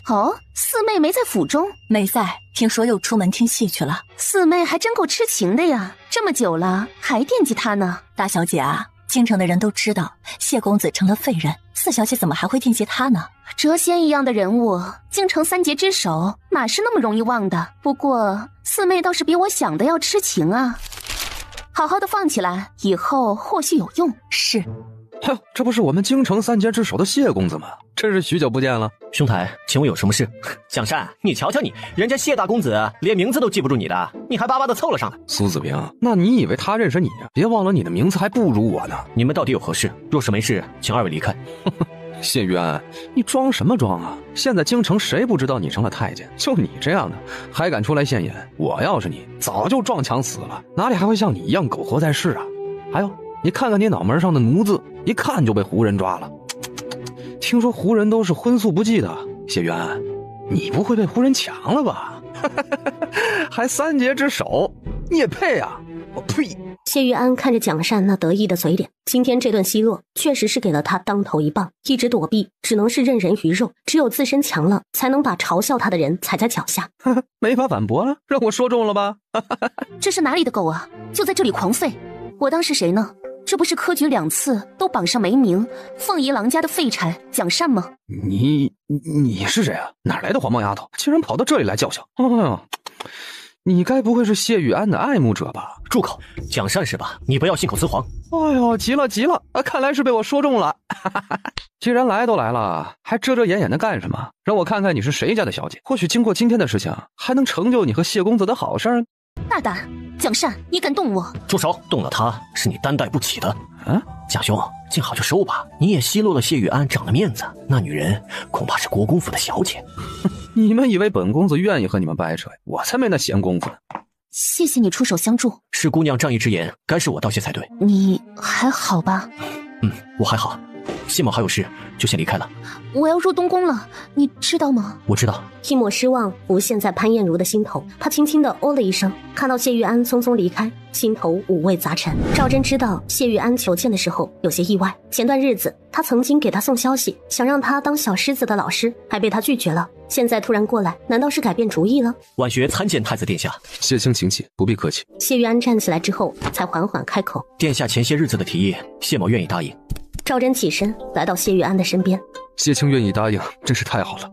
哦，四妹没在府中？没在，听说又出门听戏去了。四妹还真够痴情的呀，这么久了还惦记她呢。大小姐啊，京城的人都知道谢公子成了废人，四小姐怎么还会惦记他呢？谪仙一样的人物，京城3杰之首，哪是那么容易忘的？不过四妹倒是比我想的要痴情啊。好好的放起来，以后或许有用。是。哼，这不是我们京城3杰之首的谢公子吗？真是许久不见了。兄台，请问有什么事？蒋善，你瞧瞧你，人家谢大公子连名字都记不住你的，你还巴巴的凑了上来。苏子平，那你以为他认识你啊？别忘了你的名字还不如我呢。你们到底有何事？若是没事，请2位离开。谢玉安，你装什么装啊？现在京城谁不知道你成了太监？就你这样的，还敢出来现眼？我要是你，早就撞墙死了，哪里还会像你一样苟活在世啊？还有，你看看你脑门上的奴字，一看就被胡人抓了。听说胡人都是荤素不忌的，谢玉安，你不会被胡人抢了吧？还3杰之首，你也配啊？我呸！谢玉安看着蒋善那得意的嘴脸，今天这顿奚落确实是给了他当头一棒，一直躲避只能是任人鱼肉，只有自身强了，才能把嘲笑他的人踩在脚下。没法反驳了，让我说中了吧？这是哪里的狗啊？就在这里狂吠，我当是谁呢？这不是科举2次都榜上没名，凤仪郎家的废柴蒋善吗？你是谁啊？哪来的黄毛丫头，竟然跑到这里来叫嚣？哎呦，你该不会是谢玉安的爱慕者吧？住口！蒋善是吧？你不要信口雌黄。哎呦，急了啊！看来是被我说中了。既然来都来了，还遮遮掩掩的干什么？让我看看你是谁家的小姐，或许经过今天的事情，还能成就你和谢公子的好事。大胆，蒋善，你敢动我？住手！动了他是你担待不起的。啊，蒋兄，见好就收吧。你也奚落了谢玉安，长了面子，那女人恐怕是国公府的小姐。你们以为本公子愿意和你们掰扯？我才没那闲工夫呢。谢谢你出手相助。是姑娘仗义之言，该是我道谢才对。你还好吧？我还好。谢某还有事，就先离开了。我要入东宫了，你知道吗？我知道。一抹失望浮现在潘艳如的心头，她轻轻地哦了一声，看到谢玉安匆匆离开，心头五味杂陈。赵真知道谢玉安求见的时候有些意外，前段日子他曾经给他送消息，想让他当小狮子的老师，还被他拒绝了。现在突然过来，难道是改变主意了？婉学参见太子殿下。谢卿请起，不必客气。谢玉安站起来之后，才缓缓开口：殿下前些日子的提议，谢某愿意答应。赵真起身来到谢玉安的身边，谢卿愿意答应，真是太好了。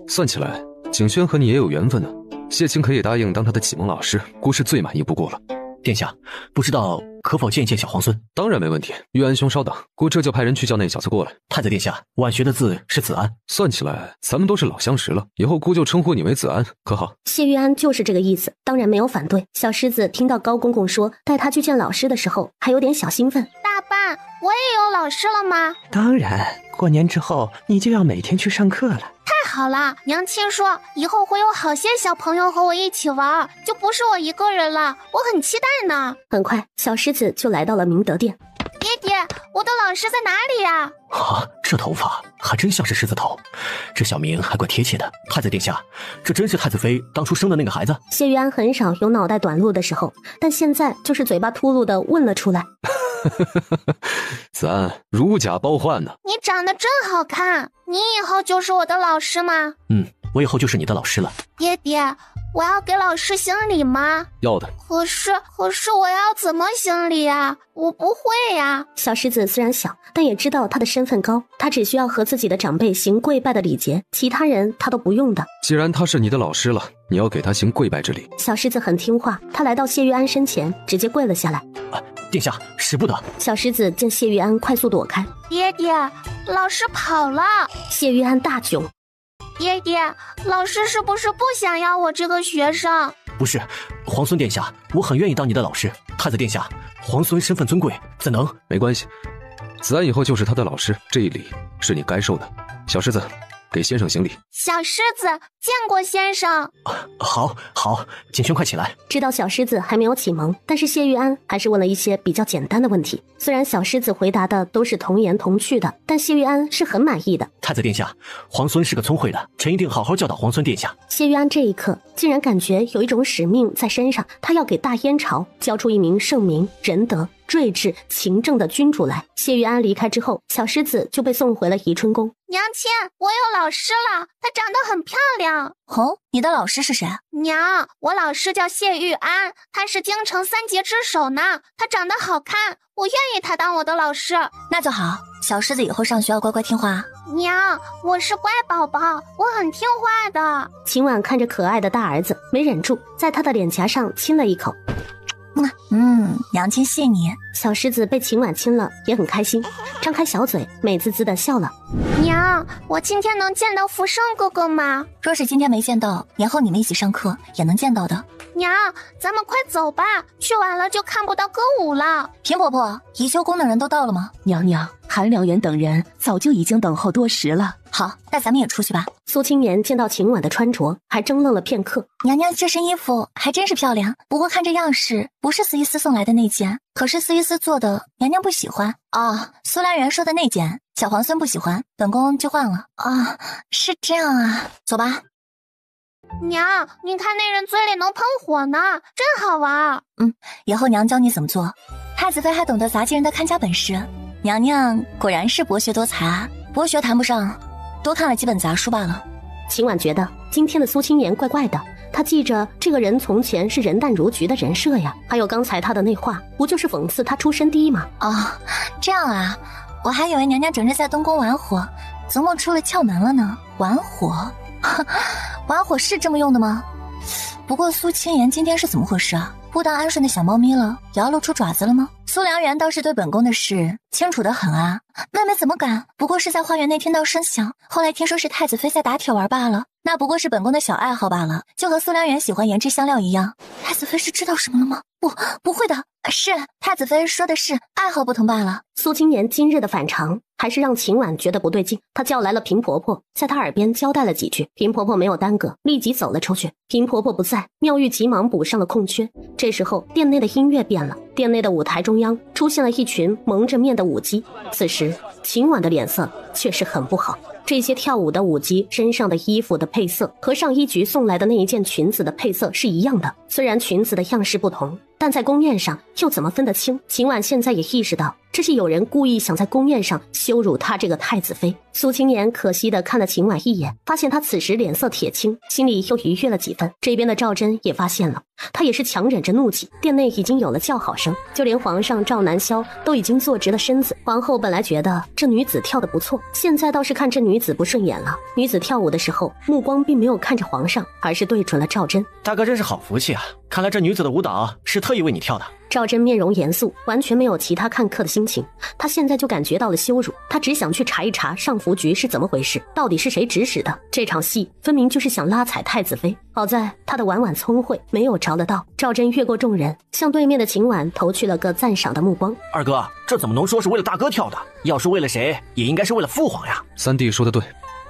算起来，景轩和你也有缘分呢。谢卿可以答应当他的启蒙老师，姑是最满意不过了。殿下，不知道可否见一见小皇孙？当然没问题。玉安兄稍等，姑这就派人去叫那小子过来。太子殿下，婉学的字是子安。算起来，咱们都是老相识了，以后姑就称呼你为子安，可好？谢玉安就是这个意思，当然没有反对。小狮子听到高公公说带他去见老师的时候，还有点小兴奋。大爸，我也有老师了吗？当然，过年之后你就要每天去上课了。太好了，娘亲说以后会有好些小朋友和我一起玩，就不是我一个人了，我很期待呢。很快，小狮子就来到了明德殿。爹爹，我的老师在哪里呀？啊，这头发还真像是狮子头，这小名还怪贴切的。太子殿下，这真是太子妃当初生的那个孩子？谢玉安很少有脑袋短路的时候，但现在就是嘴巴秃噜的问了出来。子安，如假包换呢。你长得真好看，你以后就是我的老师吗？我以后就是你的老师了。爹爹，我要给老师行礼吗？要的。可是我要怎么行礼啊？我不会呀。小狮子虽然小，但也知道他的身份高，他只需要和自己的长辈行跪拜的礼节，其他人他都不用的。既然他是你的老师了，你要给他行跪拜之礼。小狮子很听话，他来到谢玉安身前，直接跪了下来。殿下，使不得。小狮子见谢玉安快速躲开。爹爹，老师跑了。谢玉安大窘。爹爹，老师是不是不想要我这个学生？不是，皇孙殿下，我很愿意当你的老师。太子殿下，皇孙身份尊贵，怎能？没关系，子安以后就是他的老师，这一礼是你该受的。小狮子，给先生行礼。小狮子，见过先生。好，景轩快起来。知道小狮子还没有启蒙，但是谢玉安还是问了一些比较简单的问题。虽然小狮子回答的都是童言童趣的，但谢玉安是很满意的。太子殿下，皇孙是个聪慧的，臣一定好好教导皇孙殿下。谢玉安这一刻竟然感觉有一种使命在身上，他要给大燕朝交出一名圣明、仁德、睿智、勤政的君主来。谢玉安离开之后，小狮子就被送回了宜春宫。娘亲，我有老师了，她长得很漂亮。哦，你的老师是谁？娘，我老师叫谢玉安，她是京城3杰之首呢。她长得好看，我愿意她当我的老师。那就好，小狮子以后上学要乖乖听话。娘，我是乖宝宝，我很听话的。秦婉看着可爱的大儿子，没忍住在他的脸颊上亲了一口。娘亲谢你。小狮子被秦婉亲了，也很开心，张开小嘴，美滋滋的笑了。娘，我今天能见到福生哥哥吗？若是今天没见到，年后你们一起上课也能见到的。娘，咱们快走吧，去晚了就看不到歌舞了。平婆婆，宜修宫的人都到了吗？娘娘，韩良媛等人早就已经等候多时了。好，那咱们也出去吧。苏青年见到秦婉的穿着，还怔愣了片刻。娘娘这身衣服还真是漂亮，不过看这样式，不是司仪司送来的那件。可是司仪司做的，娘娘不喜欢啊。苏兰媛说的那件，小皇孙不喜欢，本宫就换了啊。是这样啊，走吧。娘，你看那人嘴里能喷火呢，真好玩。以后娘教你怎么做。太子妃还懂得杂技人的看家本事，娘娘果然是博学多才啊。博学谈不上，多看了几本杂书罢了。秦婉觉得今天的苏青言怪怪的，她记着这个人从前是人淡如菊的人设呀，还有刚才他的那话，不就是讽刺他出身低吗？这样啊，我还以为娘娘整日在东宫玩火，怎么出了窍门了呢？玩火，玩火是这么用的吗？不过苏青言今天是怎么回事啊？不当安顺的小猫咪了，也要露出爪子了吗？苏良媛倒是对本宫的事清楚得很啊，妹妹怎么敢？不过是在花园内听到声响，后来听说是太子妃在打铁玩罢了，那不过是本宫的小爱好罢了，就和苏良媛喜欢研制香料一样。太子妃是知道什么了吗？不会的，是太子妃说的是爱好不同罢了。苏青言今日的反常还是让秦婉觉得不对劲，她叫来了平婆婆，在她耳边交代了几句。平婆婆没有耽搁，立即走了出去。平婆婆不在，妙玉急忙补上了空缺。这时候殿内的音乐变了，殿内的舞台中央出现了一群蒙着面的舞姬。此时秦婉的脸色确实很不好。这些跳舞的舞姬身上的衣服的配色和上衣局送来的那一件裙子的配色是一样的，虽然裙子的样式不同，但在宫宴上又怎么分得清？秦婉现在也意识到，这是有人故意想在宫宴上羞辱她这个太子妃。苏青言可惜地看了秦婉一眼，发现她此时脸色铁青，心里又愉悦了几分。这边的赵祯也发现了，他也是强忍着怒气。殿内已经有了叫好声，就连皇上赵南萧都已经坐直了身子。皇后本来觉得这女子跳得不错，现在倒是看这女子不顺眼了。女子跳舞的时候，目光并没有看着皇上，而是对准了赵祯。大哥真是好福气啊，看来这女子的舞蹈是特意为你跳的。赵祯面容严肃，完全没有其他看客的心情。他现在就感觉到了羞辱，他只想去查一查上服局是怎么回事，到底是谁指使的。这场戏分明就是想拉踩太子妃，好在他的婉婉聪慧没有着得到。赵祯越过众人，向对面的秦婉投去了个赞赏的目光。二哥，这怎么能说是为了大哥跳的？要是为了谁，也应该是为了父皇呀。三弟说的对，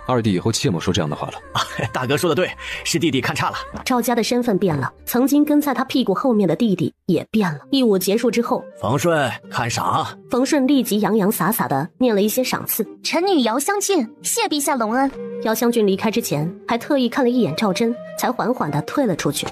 二弟以后切莫说这样的话了。大哥说的对，是弟弟看差了。赵家的身份变了，曾经跟在他屁股后面的弟弟也变了。义舞结束之后，冯顺看赏。冯顺立即洋洋洒洒的念了一些赏赐。臣女姚香俊，谢陛下隆恩。姚香俊离开之前，还特意看了一眼赵祯，才缓缓的退了出去。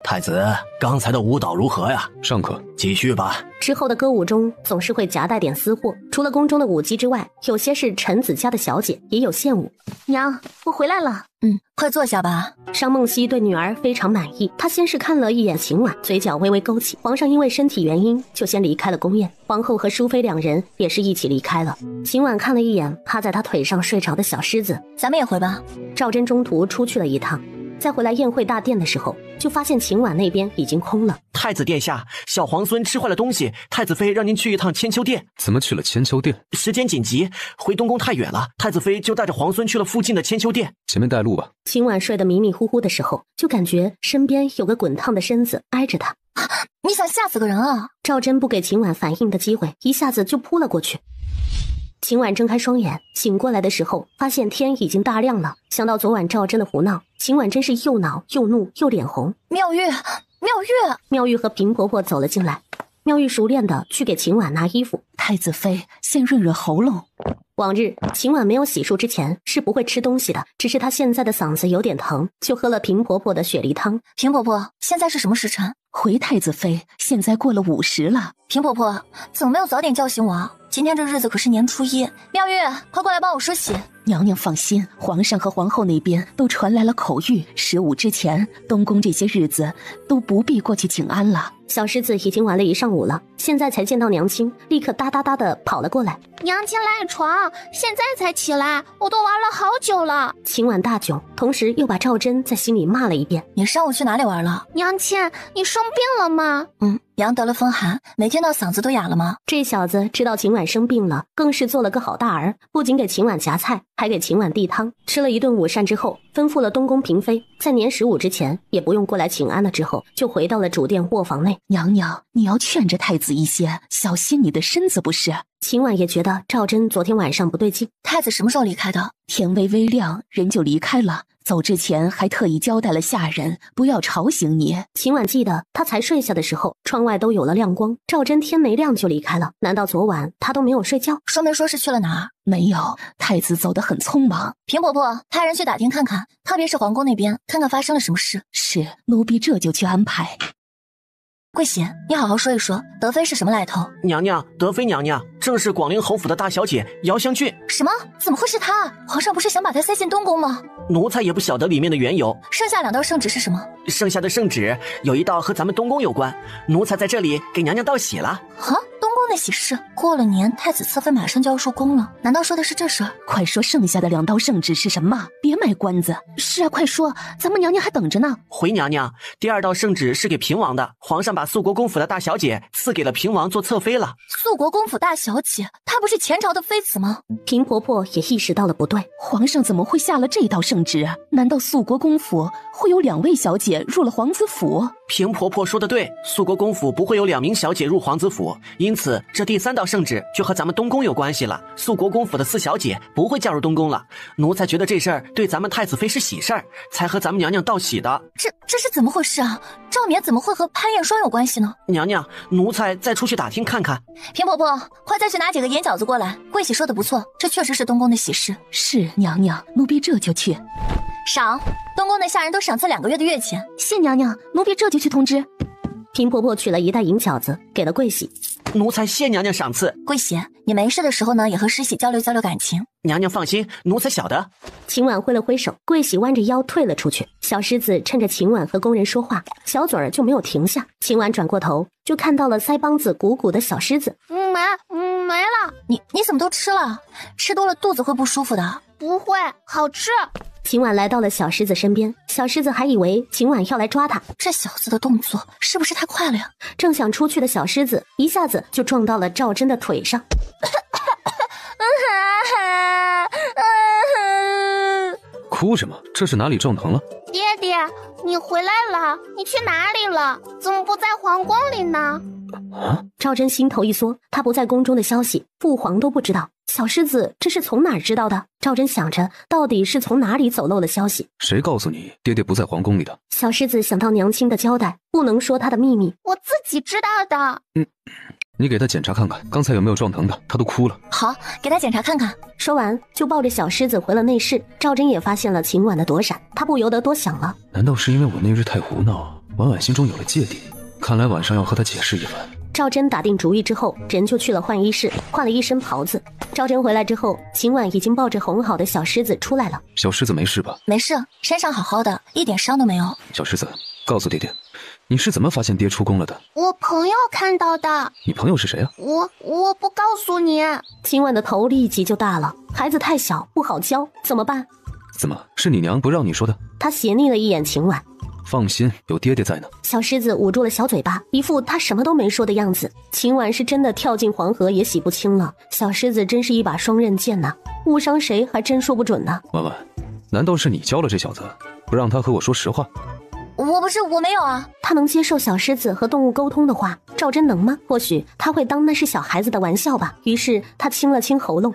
太子，刚才的舞蹈如何呀？尚可，继续吧。之后的歌舞中总是会夹带点私货，除了宫中的舞姬之外，有些是臣子家的小姐，也有献舞。娘，我回来了。快坐下吧。商梦溪对女儿非常满意，她先是看了一眼秦婉，嘴角微微勾起。皇上因为身体原因就先离开了宫宴，皇后和淑妃两人也是一起离开了。秦婉看了一眼趴在她腿上睡着的小狮子，咱们也回吧。赵祯中途出去了一趟，再回来宴会大殿的时候，就发现秦婉那边已经空了。太子殿下，小皇孙吃坏了东西，太子妃让您去一趟千秋殿。怎么去了千秋殿？时间紧急，回东宫太远了，太子妃就带着皇孙去了附近的千秋殿。前面带路吧。秦婉睡得迷迷糊糊的时候，就感觉身边有个滚烫的身子挨着她。你想吓死个人啊！赵祯不给秦婉反应的机会，一下子就扑了过去。秦婉睁开双眼，醒过来的时候，发现天已经大亮了。想到昨晚赵祯的胡闹，秦婉真是又恼又怒又脸红。妙玉，妙玉和平婆婆走了进来，妙玉熟练的去给秦婉拿衣服。太子妃，先润润喉咙。往日秦婉没有洗漱之前是不会吃东西的，只是她现在的嗓子有点疼，就喝了平婆婆的雪梨汤。平婆婆，现在是什么时辰？回太子妃，现在过了50了。平婆婆，怎么没有早点叫醒我啊？今天这日子可是年初一。妙玉，快过来帮我梳洗。娘娘放心，皇上和皇后那边都传来了口谕，15之前，东宫这些日子都不必过去请安了。小狮子已经玩了一上午了，现在才见到娘亲，立刻哒哒哒的跑了过来。娘亲赖床，现在才起来，我都玩了好久了。秦婉大窘，同时又把赵祯在心里骂了一遍。你上午去哪里玩了？娘亲，你生病了吗？娘得了风寒，没听到嗓子都哑了吗？这小子知道秦婉生病了，更是做了个好大儿，不仅给秦婉夹菜，还给秦婉递汤。吃了一顿午膳之后，吩咐了东宫嫔妃，在年15之前也不用过来请安了。之后就回到了主殿卧房内。娘娘，你要劝着太子一些，小心你的身子不是？秦婉也觉得赵祯昨天晚上不对劲。太子什么时候离开的？天微微亮，人就离开了。走之前还特意交代了下人，不要吵醒你。秦婉记得他才睡下的时候，窗外都有了亮光。赵祯天没亮就离开了，难道昨晚他都没有睡觉？说没说是去了哪儿？没有，太子走得很匆忙。平婆婆，派人去打听看看，特别是皇宫那边，看看发生了什么事。是，奴婢这就去安排。贵喜，你好好说一说，德妃是什么来头？娘娘，德妃娘娘正是广陵侯府的大小姐姚香俊。什么？怎么会是她？皇上不是想把她塞进东宫吗？奴才也不晓得里面的缘由。剩下2道圣旨是什么？剩下的圣旨有一道和咱们东宫有关，奴才在这里给娘娘道喜了。东宫的喜事，过了年，太子侧妃马上就要入宫了，难道说的是这事儿？快说剩下的2道圣旨是什么？别卖关子。是啊，快说，咱们娘娘还等着呢。回娘娘，第2道圣旨是给平王的，皇上把肃国公府的大小姐赐给了平王做侧妃了。肃国公府大小姐，她不是前朝的妃子吗？平婆婆也意识到了不对，皇上怎么会下了这道圣旨？难道肃国公府会有2位小姐入了皇子府？平婆婆说的对，肃国公府不会有2名小姐入皇子府，因此这第3道圣旨就和咱们东宫有关系了。肃国公府的4小姐不会嫁入东宫了，奴才觉得这事儿对咱们太子妃是喜事儿，才和咱们娘娘道喜的。这是怎么回事啊？赵冕怎么会和潘彦霜有关系呢？娘娘，奴才再出去打听看看。平婆婆，快再去拿几个盐饺子过来。桂喜说的不错，这确实是东宫的喜事。是娘娘，奴婢这就去。赏，东宫的下人都赏赐2个月的月钱。谢娘娘，奴婢这就去通知。平婆婆取了1袋银饺子给了桂喜。奴才谢娘娘赏赐。桂喜，你没事的时候呢，也和师喜交流交流感情。娘娘放心，奴才晓得。秦婉挥了挥手，桂喜弯着腰退了出去。小狮子趁着秦婉和工人说话，小嘴儿就没有停下。秦婉转过头，就看到了腮帮子鼓鼓的小狮子。没了。你怎么都吃了？吃多了肚子会不舒服的。不会，好吃。秦婉来到了小狮子身边，小狮子还以为秦婉要来抓他。这小子的动作是不是太快了呀？正想出去的小狮子一下子就撞到了赵真的腿上。哭什么？这是哪里撞疼了？爹爹，你回来了，你去哪里了？怎么不在皇宫里呢？赵真心头一缩，他不在宫中的消息，父皇都不知道。小狮子这是从哪儿知道的？赵真想着，到底是从哪里走漏了消息？谁告诉你爹爹不在皇宫里的？小狮子想到娘亲的交代，不能说他的秘密。我自己知道的。你给他检查看看，刚才有没有撞疼他？他都哭了。好，给他检查看看。说完，就抱着小狮子回了内室。赵真也发现了秦婉的躲闪，他不由得多想了。难道是因为我那日太胡闹，婉婉心中有了芥蒂？看来晚上要和他解释一番。赵真打定主意之后，人就去了换衣室，换了一身袍子。赵真回来之后，秦婉已经抱着哄好的小狮子出来了。小狮子没事吧？没事，身上好好的，一点伤都没有。小狮子，告诉爹爹，你是怎么发现爹出宫了的？我朋友看到的。你朋友是谁啊？我不告诉你。秦婉的头立即就大了，孩子太小不好教，怎么办？怎么是你娘不让你说的？他斜睨了一眼秦婉。放心，有爹爹在呢。小狮子捂住了小嘴巴，一副他什么都没说的样子。秦婉是真的跳进黄河也洗不清了。小狮子真是一把双刃剑呐，误伤谁还真说不准呢。婉婉，难道是你教了这小子，不让他和我说实话？我没有啊。他能接受小狮子和动物沟通的话，赵真能吗？或许他会当那是小孩子的玩笑吧。于是他清了清喉咙。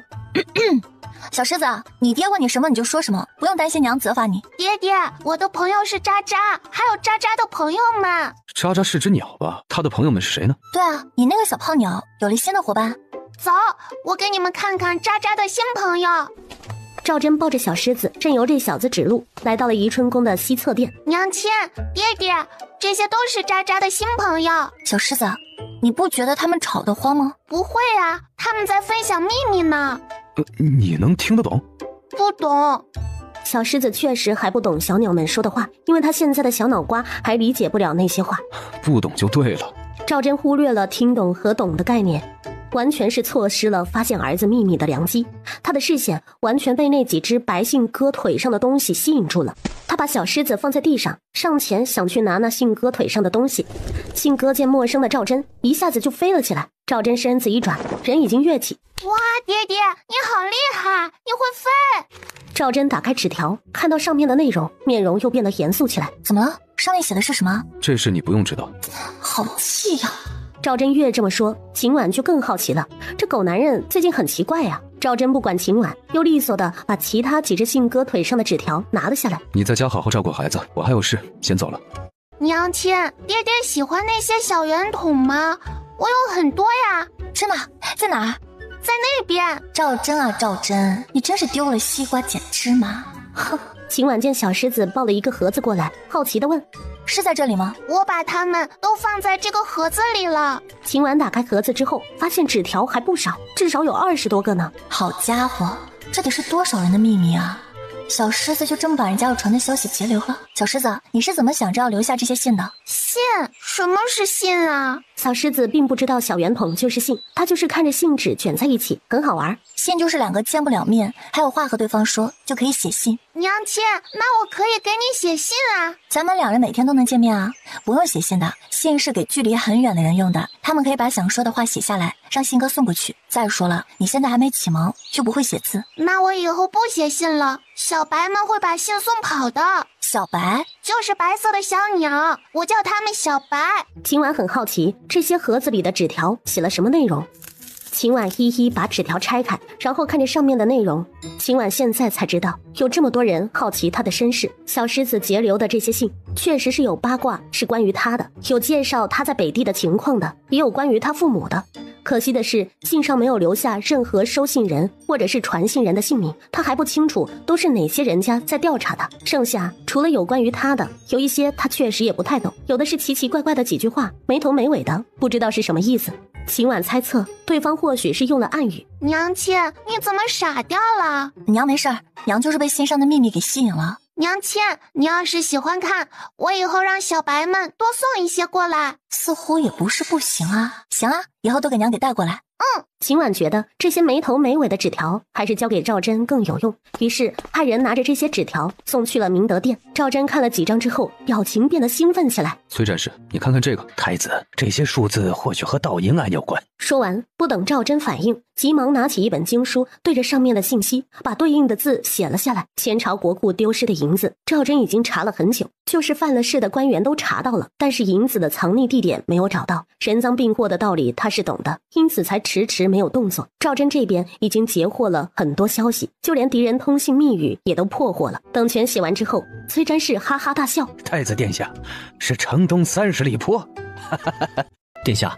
小狮子，你爹问你什么你就说什么，不用担心娘责罚你。爹爹，我的朋友是渣渣，还有渣渣的朋友们。渣渣是只鸟吧？他的朋友们是谁呢？对啊，你那个小胖鸟有了新的伙伴。走，我给你们看看渣渣的新朋友。赵真抱着小狮子，正由这小子指路，来到了宜春宫的西侧殿。娘亲，爹爹，这些都是渣渣的新朋友。小狮子，你不觉得他们吵得慌吗？不会啊，他们在分享秘密呢。你能听得懂？不懂。小狮子确实还不懂小鸟们说的话，因为他现在的小脑瓜还理解不了那些话。不懂就对了。赵真忽略了听懂和懂的概念，完全是错失了发现儿子秘密的良机。他的视线完全被那几只白信鸽腿上的东西吸引住了。他把小狮子放在地上，上前想去拿那信鸽腿上的东西。信鸽见陌生的赵真，一下子就飞了起来。赵真身子一转，人已经跃起。哇，爹爹，你好厉害，你会飞！赵真打开纸条，看到上面的内容，面容又变得严肃起来。怎么了？上面写的是什么？这事你不用知道。好气呀！赵真越这么说，秦婉就更好奇了。这狗男人最近很奇怪呀。赵真不管秦婉，又利索的把其他几只信鸽腿上的纸条拿了下来。你在家好好照顾孩子，我还有事，先走了。娘亲，爹爹喜欢那些小圆筒吗？我有很多呀。真的？在哪儿？在那边。赵真啊赵真，你真是丢了西瓜捡芝麻。哼！秦婉见小狮子抱了一个盒子过来，好奇地问：是在这里吗？我把它们都放在这个盒子里了。秦婉打开盒子之后，发现纸条还不少，至少有20多个呢。好家伙，这得是多少人的秘密啊！小狮子就这么把人家要传的消息截留了。小狮子，你是怎么想着要留下这些信的？信？什么是信啊？小狮子并不知道小圆筒就是信，他就是看着信纸卷在一起，很好玩。信就是2个见不了面，还有话和对方说，就可以写信。娘亲，那我可以给你写信啊。咱们2人每天都能见面啊，不用写信的。信是给距离很远的人用的，他们可以把想说的话写下来，让信鸽送过去。再说了，你现在还没启蒙，又不会写字。那我以后不写信了，小白们会把信送跑的。小白就是白色的小鸟，我叫它们小白。秦婉很好奇这些盒子里的纸条写了什么内容。秦婉一一把纸条拆开，然后看着上面的内容。秦婉现在才知道，有这么多人好奇她的身世。小狮子截留的这些信，确实是有八卦，是关于她的，有介绍她在北地的情况的，也有关于她父母的。可惜的是，信上没有留下任何收信人或者是传信人的姓名，他还不清楚都是哪些人家在调查他。剩下除了有关于他的，有一些他确实也不太懂，有的是奇奇怪怪的几句话，没头没尾的，不知道是什么意思。秦婉猜测对方或许是用了暗语。娘亲，你怎么傻掉了？娘没事儿，娘就是被信上的秘密给吸引了。娘亲，你要是喜欢看，我以后让小白们多送一些过来。似乎也不是不行啊。行啊，以后都给娘给带过来。秦婉觉得这些没头没尾的纸条还是交给赵真更有用，于是派人拿着这些纸条送去了明德殿。赵真看了几张之后，表情变得兴奋起来。崔战士，你看看这个。太子，这些数字或许和盗银案有关。说完，不等赵真反应，急忙拿起一本经书，对着上面的信息，把对应的字写了下来。前朝国库丢失的银子，赵真已经查了很久，就是犯了事的官员都查到了，但是银子的藏匿地点没有找到。人赃并获的道理他是懂的，因此才迟迟没有动作。赵真这边已经截获了很多消息，就连敌人通信密语也都破获了。等全写完之后，崔詹氏哈哈大笑：太子殿下，是城东30里坡。殿下，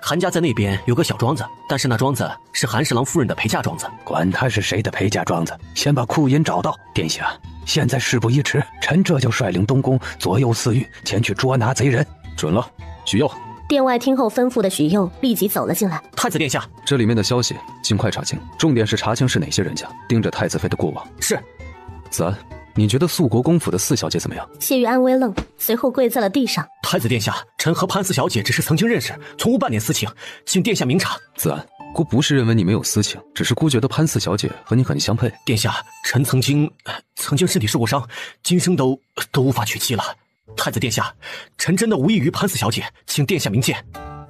韩家在那边有个小庄子，但是那庄子是韩侍郎夫人的陪嫁庄子。管他是谁的陪嫁庄子，先把库银找到。殿下，现在事不宜迟，臣这就率领东宫左右4御前去捉拿贼人。准了，许佑。殿外听后吩咐的许佑立即走了进来。太子殿下，这里面的消息尽快查清，重点是查清是哪些人家盯着太子妃的过往。是。子安，你觉得肃国公府的4小姐怎么样？谢玉安微愣，随后跪在了地上。太子殿下，臣和潘4小姐只是曾经认识，从无半点私情，请殿下明察。子安，姑不是认为你没有私情，只是姑觉得潘4小姐和你很相配。殿下，臣曾经身体受过伤，今生都无法娶妻了。太子殿下，臣真的无异于潘4小姐，请殿下明鉴。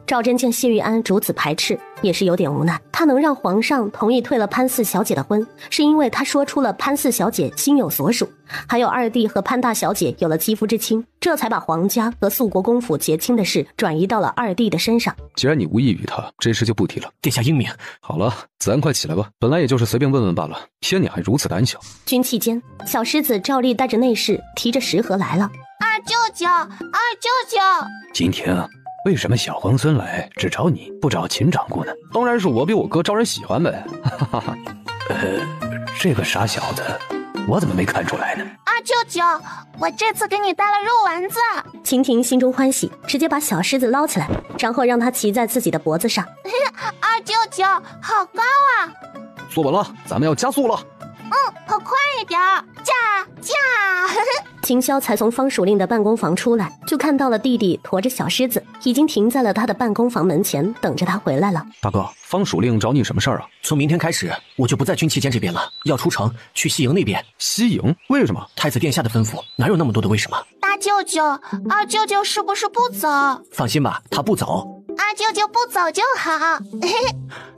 赵真见谢玉安如此排斥，也是有点无奈。他能让皇上同意退了潘4小姐的婚，是因为他说出了潘4小姐心有所属，还有二弟和潘大小姐有了肌肤之亲，这才把皇家和肃国公府结亲的事转移到了二弟的身上。既然你无异于他，这事就不提了。殿下英明。好了，子安快起来吧，本来也就是随便问问罢了，偏你还如此胆小。军器间，小狮子照例带着内侍提着食盒来了。二舅舅，二舅舅，今天啊，为什么小皇孙来只找你不找秦长姑呢？当然是我比我哥招人喜欢呗。哈哈。这个傻小子，我怎么没看出来呢？二舅舅，我这次给你带了肉丸子。秦婷心中欢喜，直接把小狮子捞起来，然后让他骑在自己的脖子上。二舅舅，好高啊！坐稳了，咱们要加速了。跑快一点，驾！秦霄才从方蜀令的办公房出来，就看到了弟弟驮着小狮子，已经停在了他的办公房门前，等着他回来了。大哥，方蜀令找你什么事儿啊？从明天开始，我就不在军旗间这边了，要出城去西营那边。西营？为什么？太子殿下的吩咐，哪有那么多的为什么？大舅舅，二舅舅是不是不走？放心吧，他不走。二舅舅不走就好。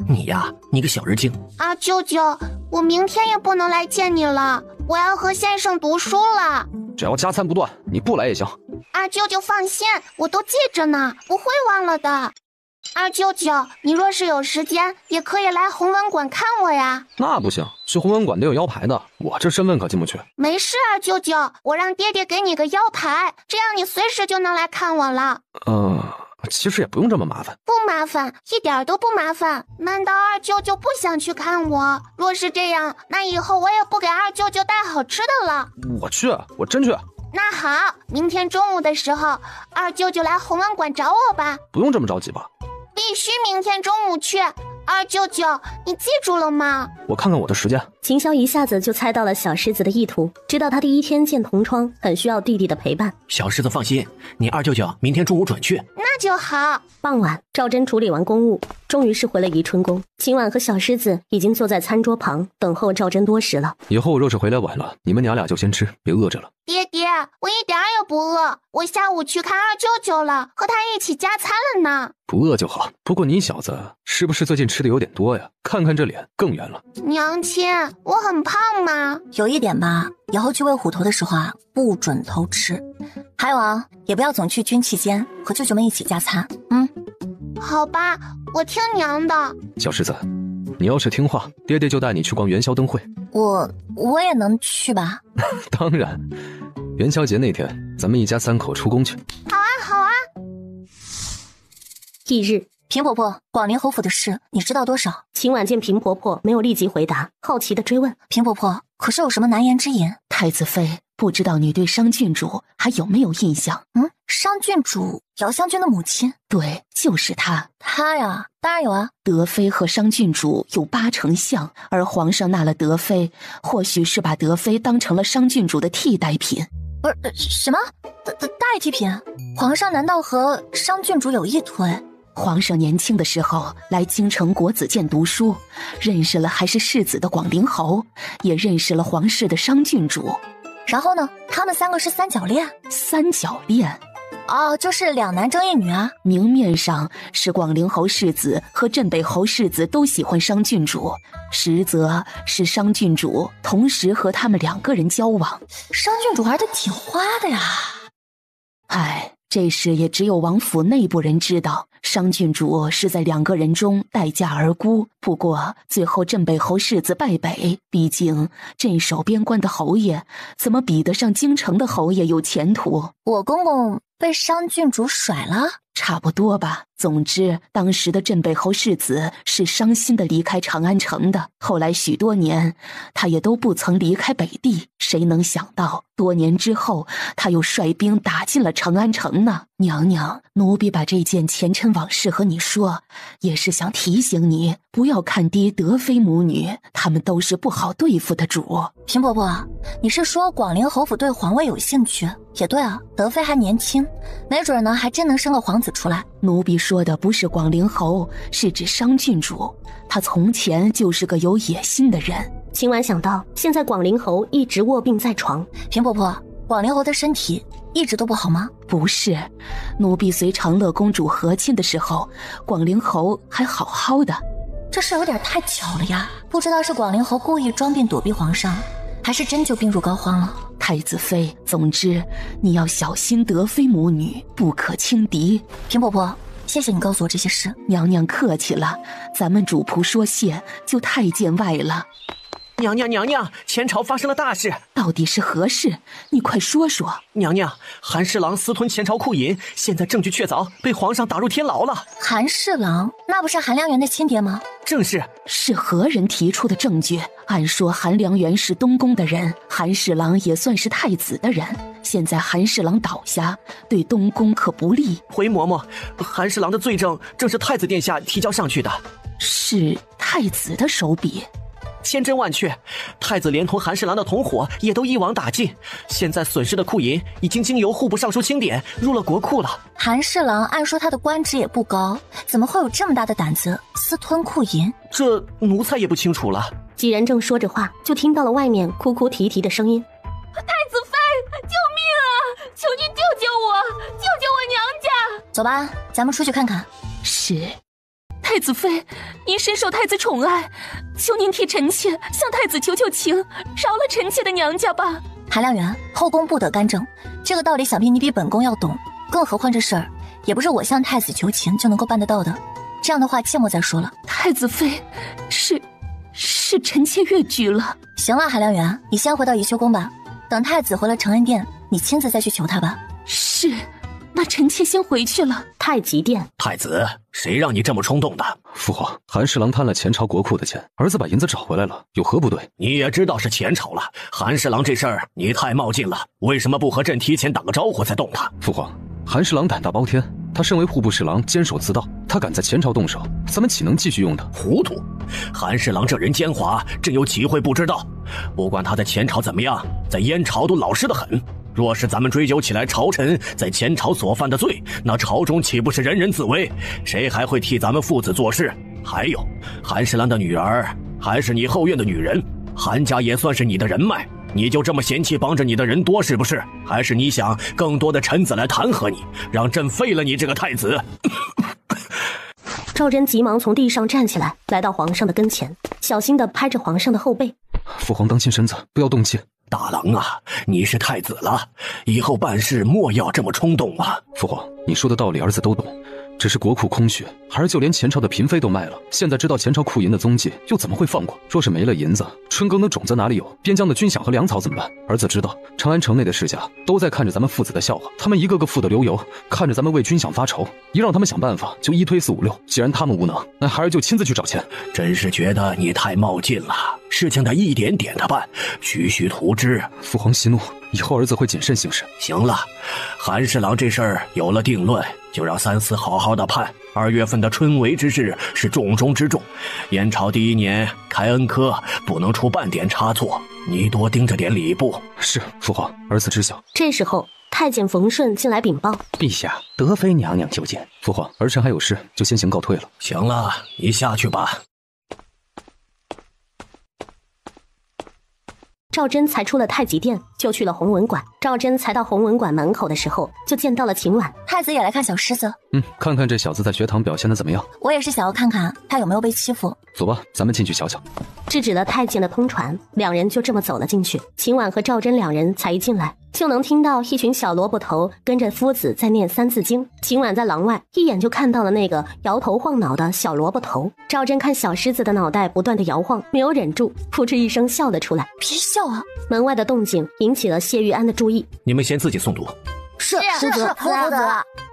你呀，你个小人精。二舅舅，我明天也不能来见你了，我要和先生读书了。只要加餐不断，你不来也行。二舅舅放心，我都记着呢，不会忘了的。二舅舅，你若是有时间，也可以来弘文馆看我呀。那不行，去弘文馆得有腰牌的，我这身份可进不去。没事，二舅舅，我让爹爹给你个腰牌，这样你随时就能来看我了。其实也不用这么麻烦。不麻烦，一点都不麻烦。难道二舅舅不想去看我？若是这样，那以后我也不给二舅舅带好吃的了。我去，我真去。那好，明天中午的时候，二舅舅来弘文馆找我吧。不用这么着急吧？必须明天中午去。二舅舅，你记住了吗？我看看我的时间。秦霄一下子就猜到了小狮子的意图，知道他第一天见同窗，很需要弟弟的陪伴。小狮子放心，你二舅舅明天中午准去。那就好。傍晚，赵真处理完公务，终于是回了宜春宫。秦婉和小狮子已经坐在餐桌旁等候赵真多时了。以后若是回来晚了，你们娘俩就先吃，别饿着了。爹爹，我一点也不饿，我下午去看二舅舅了，和他一起加餐了呢。不饿就好。不过你小子是不是最近吃的有点多呀？看看这脸更圆了。娘亲，我很胖吗？有一点吧，以后去喂虎头的时候啊，不准偷吃。还有啊，也不要总去军器间和舅舅们一起加餐。好吧，我听娘的。小狮子，你要是听话，爹爹就带你去逛元宵灯会。我也能去吧？当然，元宵节那天咱们一家3口出宫去。好啊，好啊。翌日，平婆婆，广陵侯府的事你知道多少？秦婉见平婆婆没有立即回答，好奇地追问：平婆婆，可是有什么难言之隐？太子妃，不知道你对商郡主还有没有印象？商郡主，姚将军的母亲。对，就是她。她呀，当然有啊。德妃和商郡主有80%像，而皇上纳了德妃，或许是把德妃当成了商郡主的替代品。不是什么代替品？皇上难道和商郡主有一腿？皇上年轻的时候来京城国子监读书，认识了还是世子的广陵侯，也认识了皇室的商郡主。然后呢，他们3个是三角恋。三角恋？哦，就是2男争1女啊。明面上是广陵侯世子和镇北侯世子都喜欢商郡主，实则是商郡主同时和他们2个人交往。商郡主玩得挺花的呀。唉，这事也只有王府内部人知道，商郡主是在2个人中待价而沽。不过最后镇北侯世子败北，毕竟镇守边关的侯爷怎么比得上京城的侯爷有前途？我公公被商郡主甩了？差不多吧。总之，当时的镇北侯世子是伤心的离开长安城的。后来许多年，他也都不曾离开北地。谁能想到，多年之后，他又率兵打进了长安城呢？娘娘，奴婢把这件前尘往事和你说，也是想提醒你，不要看低德妃母女，她们都是不好对付的主。平婆婆，你是说广陵侯府对皇位有兴趣？也对啊，德妃还年轻，没准呢还真能生个皇子出来。奴婢说的不是广陵侯，是指商郡主，她从前就是个有野心的人。秦婉想到现在广陵侯一直卧病在床。平婆婆，广陵侯的身体一直都不好吗？不是，奴婢随长乐公主和亲的时候，广陵侯还好好的。这事有点太巧了呀，不知道是广陵侯故意装病躲避皇上，还是真就病入膏肓了。太子妃，总之你要小心德妃母女，不可轻敌。平婆婆，谢谢你告诉我这些事。娘娘客气了，咱们主仆说谢就太见外了。娘娘，前朝发生了大事，到底是何事？你快说说。娘娘，韩侍郎私吞前朝库银，现在证据确凿，被皇上打入天牢了。韩侍郎，那不是韩良元的亲爹吗？正是。是何人提出的证据？按说韩良元是东宫的人，韩侍郎也算是太子的人，现在韩侍郎倒下，对东宫可不利。回嬷嬷，韩侍郎的罪证正是太子殿下提交上去的，是太子的手笔。千真万确，太子连同韩侍郎的同伙也都一网打尽，现在损失的库银已经经由户部尚书钦点入了国库了。韩侍郎按说他的官职也不高，怎么会有这么大的胆子私吞库银？这奴才也不清楚了。几人正说着话，就听到了外面哭哭啼啼的声音。太子妃，救命啊！求您救救我，救救我娘家！走吧，咱们出去看看。是。太子妃，您深受太子宠爱，求您替臣妾向太子求求情，饶了臣妾的娘家吧。韩良元，后宫不得干政，这个道理想必你比本宫要懂，更何况这事儿也不是我向太子求情就能够办得到的。这样的话，切莫再说了。太子妃，是臣妾越矩了。行了，韩良元，你先回到宜修宫吧，等太子回了承恩殿，你亲自再去求他吧。是。那臣妾先回去了。太极殿，太子，谁让你这么冲动的？父皇，韩侍郎贪了前朝国库的钱，儿子把银子找回来了，有何不对？你也知道是前朝了，韩侍郎这事儿你太冒进了，为什么不和朕提前打个招呼再动他？父皇，韩侍郎胆大包天，他身为户部侍郎，坚守自盗，他敢在前朝动手，咱们岂能继续用他？糊涂！韩侍郎这人奸猾，朕有岂会不知道？不管他在前朝怎么样，在燕朝都老实得很。若是咱们追究起来朝臣在前朝所犯的罪，那朝中岂不是人人自危？谁还会替咱们父子做事？还有，韩侍郎的女儿还是你后院的女人，韩家也算是你的人脉，你就这么嫌弃帮着你的人多是不是？还是你想更多的臣子来弹劾你，让朕废了你这个太子？赵祯急忙从地上站起来，来到皇上的跟前，小心地拍着皇上的后背。父皇当心身子，不要动气。大郎啊，你是太子了，以后办事莫要这么冲动啊。父皇，你说的道理儿子都懂，只是国库空虚，孩儿就连前朝的嫔妃都卖了，现在知道前朝库银的踪迹，又怎么会放过？若是没了银子，春耕的种子哪里有？边疆的军饷和粮草怎么办？儿子知道，长安城内的世家都在看着咱们父子的笑话，他们一个个富得流油，看着咱们为军饷发愁，一让他们想办法，就一推四五六。既然他们无能，那孩儿就亲自去找钱。真是觉得你太冒进了，事情得一点点的办，徐徐图之。父皇息怒，以后儿子会谨慎行事。行了，韩侍郎这事儿有了定论，就让三司好好的判。2月份的春闱之事是重中之重，燕朝第1年开恩科不能出半点差错，你多盯着点礼部。是，父皇，儿子知晓。这时候，太监冯顺进来禀报：陛下，德妃娘娘求见。父皇，儿臣还有事，就先行告退了。行了，你下去吧。赵祯才出了太极殿，就去了弘文馆。赵祯才到弘文馆门口的时候，就见到了秦婉。太子也来看小狮子。看看这小子在学堂表现的怎么样。我也是想要看看他有没有被欺负。走吧，咱们进去瞧瞧。制止了太监的通传，两人就这么走了进去。秦婉和赵祯两人才一进来，就能听到一群小萝卜头跟着夫子在念三字经。秦婉在廊外一眼就看到了那个摇头晃脑的小萝卜头。赵祯看小狮子的脑袋不断的摇晃，没有忍住，噗嗤一声笑了出来。别笑啊！门外的动静引起了谢玉安的注意。你们先自己诵读。是夫子。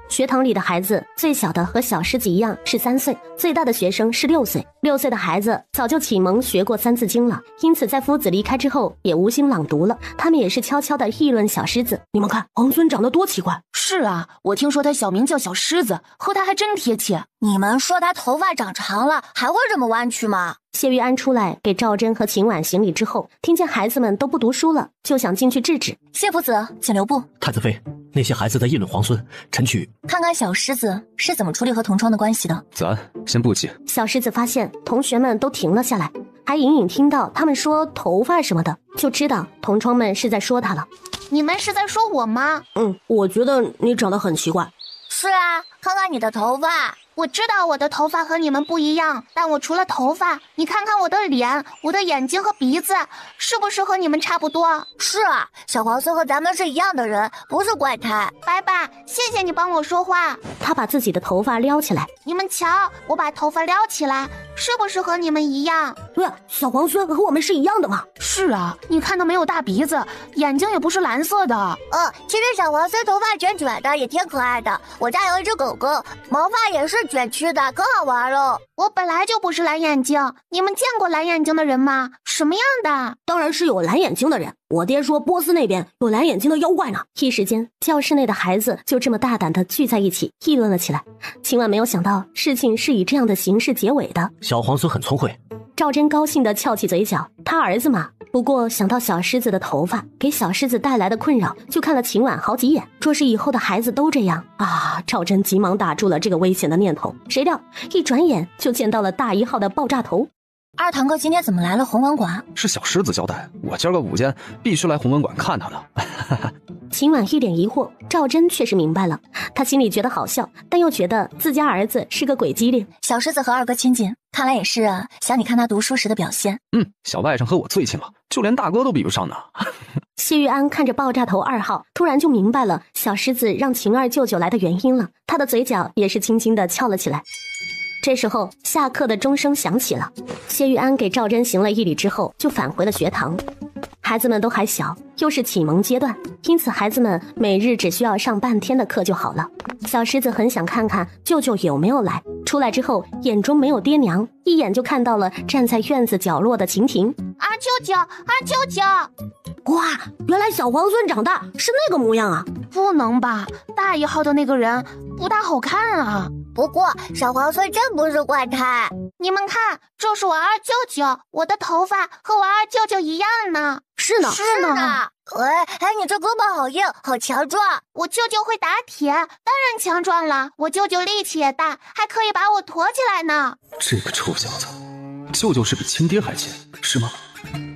学堂里的孩子最小的和小狮子一样是3岁，最大的学生是6岁。6岁的孩子早就启蒙学过三字经了，因此在夫子离开之后也无心朗读了。他们也是悄悄地议论小狮子。你们看皇孙长得多奇怪。是啊，我听说他小名叫小狮子，和他还真贴切。你们说他头发长长了还会这么弯曲吗？谢玉安出来给赵祯和秦婉行礼之后，听见孩子们都不读书了，就想进去制止。谢夫子，请留步。太子妃，那些孩子在议论皇孙，臣去看看小狮子是怎么处理和同窗的关系的。子安，先不急。小狮子发现同学们都停了下来，还隐隐听到他们说头发什么的，就知道同窗们是在说他了。你们是在说我吗？我觉得你长得很奇怪。是啊，看看你的头发。我知道我的头发和你们不一样，但我除了头发，你看看我的脸、我的眼睛和鼻子，是不是和你们差不多？是啊，小皇孙和咱们是一样的人，不是怪胎。白爸，谢谢你帮我说话。他把自己的头发撩起来，你们瞧，我把头发撩起来，是不是和你们一样？对啊，小皇孙和我们是一样的嘛。是啊，你看他没有大鼻子，眼睛也不是蓝色的。其实小皇孙头发卷卷的也挺可爱的，我家有一只狗狗，毛发也是卷曲的，可好玩了。我本来就不是蓝眼睛，你们见过蓝眼睛的人吗？什么样的？当然是有蓝眼睛的人，我爹说波斯那边有蓝眼睛的妖怪呢。一时间教室内的孩子就这么大胆地聚在一起议论了起来。秦婉没有想到事情是以这样的形式结尾的。小皇孙很聪慧。赵祯高兴地翘起嘴角，他儿子嘛。不过想到小狮子的头发给小狮子带来的困扰，就看了秦婉好几眼。若是以后的孩子都这样啊，赵祯急忙打住了这个危险的念头。谁料一转眼就见到了大1号的爆炸头。二堂哥今天怎么来了弘文馆？是小狮子交代，我今儿个午间必须来弘文馆看他的。秦婉一脸疑惑，赵祯却是明白了，他心里觉得好笑，但又觉得自家儿子是个鬼机灵。小狮子和二哥亲近，看来也是想你看他读书时的表现。小外甥和我最亲了，就连大哥都比不上呢。谢玉安看着爆炸头2号，突然就明白了小狮子让秦二舅舅来的原因了，他的嘴角也是轻轻地翘了起来。这时候下课的钟声响起了，谢玉安给赵祯行了一礼之后就返回了学堂。孩子们都还小，又是启蒙阶段，因此孩子们每日只需要上半天的课就好了。小狮子很想看看舅舅有没有来，出来之后眼中没有爹娘，一眼就看到了站在院子角落的秦婷。二舅舅，二舅舅！哇，原来小皇孙长大是那个模样啊！不能吧，大1号的那个人不大好看啊。不过小皇孙真不是怪胎。你们看，这是我二舅舅，我的头发和我二舅舅一样呢。是呢。你这胳膊好硬，好强壮。我舅舅会打铁，当然强壮了。我舅舅力气也大，还可以把我驮起来呢。这个臭小子，舅舅是比亲爹还亲，是吗？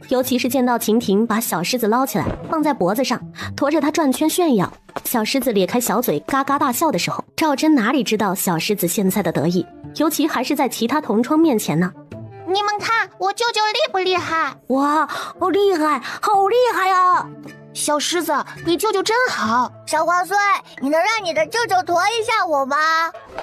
尤其是见到秦婷把小狮子捞起来放在脖子上，驮着他转圈炫耀，小狮子咧开小嘴嘎嘎大笑的时候，赵真哪里知道小狮子现在的得意，尤其还是在其他同窗面前呢。你们看我舅舅厉不厉害？哇，好厉害，好厉害呀！小狮子，你舅舅真好。小花穗，你能让你的舅舅驮一下我吗？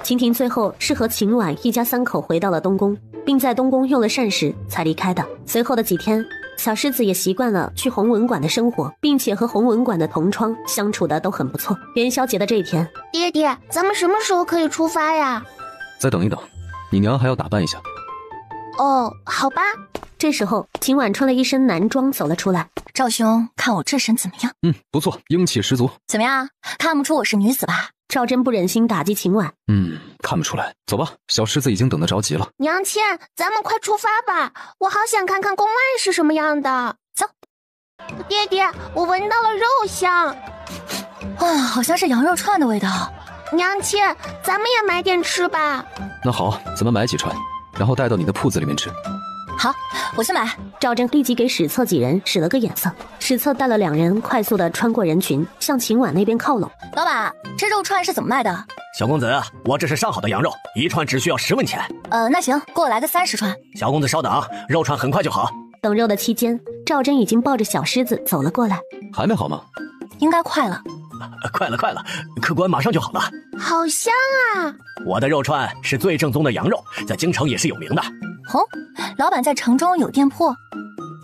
秦婷最后是和秦婉一家3口回到了东宫，并在东宫用了膳食才离开的。随后的几天，小狮子也习惯了去弘文馆的生活，并且和弘文馆的同窗相处的都很不错。元宵节的这一天，爹爹，咱们什么时候可以出发呀？再等一等，你娘还要打扮一下。哦，好吧。这时候秦婉穿了一身男装走了出来。赵兄，看我这身怎么样？不错，英气十足。怎么样？看不出我是女子吧？赵真不忍心打击秦婉。看不出来。走吧，小狮子已经等得着急了。娘亲，咱们快出发吧，我好想看看宫外是什么样的。走。爹爹，我闻到了肉香。哇，好像是羊肉串的味道。娘亲，咱们也买点吃吧。那好，咱们买几串，然后带到你的铺子里面吃。好，我去买。赵真立即给史册几人使了个眼色，史册带了2人快速的穿过人群，向秦婉那边靠拢。老板，这肉串是怎么卖的？小公子，我这是上好的羊肉，一串只需要10文钱。那行，给我来个30串。小公子稍等，肉串很快就好。等肉的期间，赵真已经抱着小狮子走了过来。还没好吗？应该快了。快了，客官马上就好了。好香啊！我的肉串是最正宗的羊肉，在京城也是有名的。哦，老板在城中有店铺？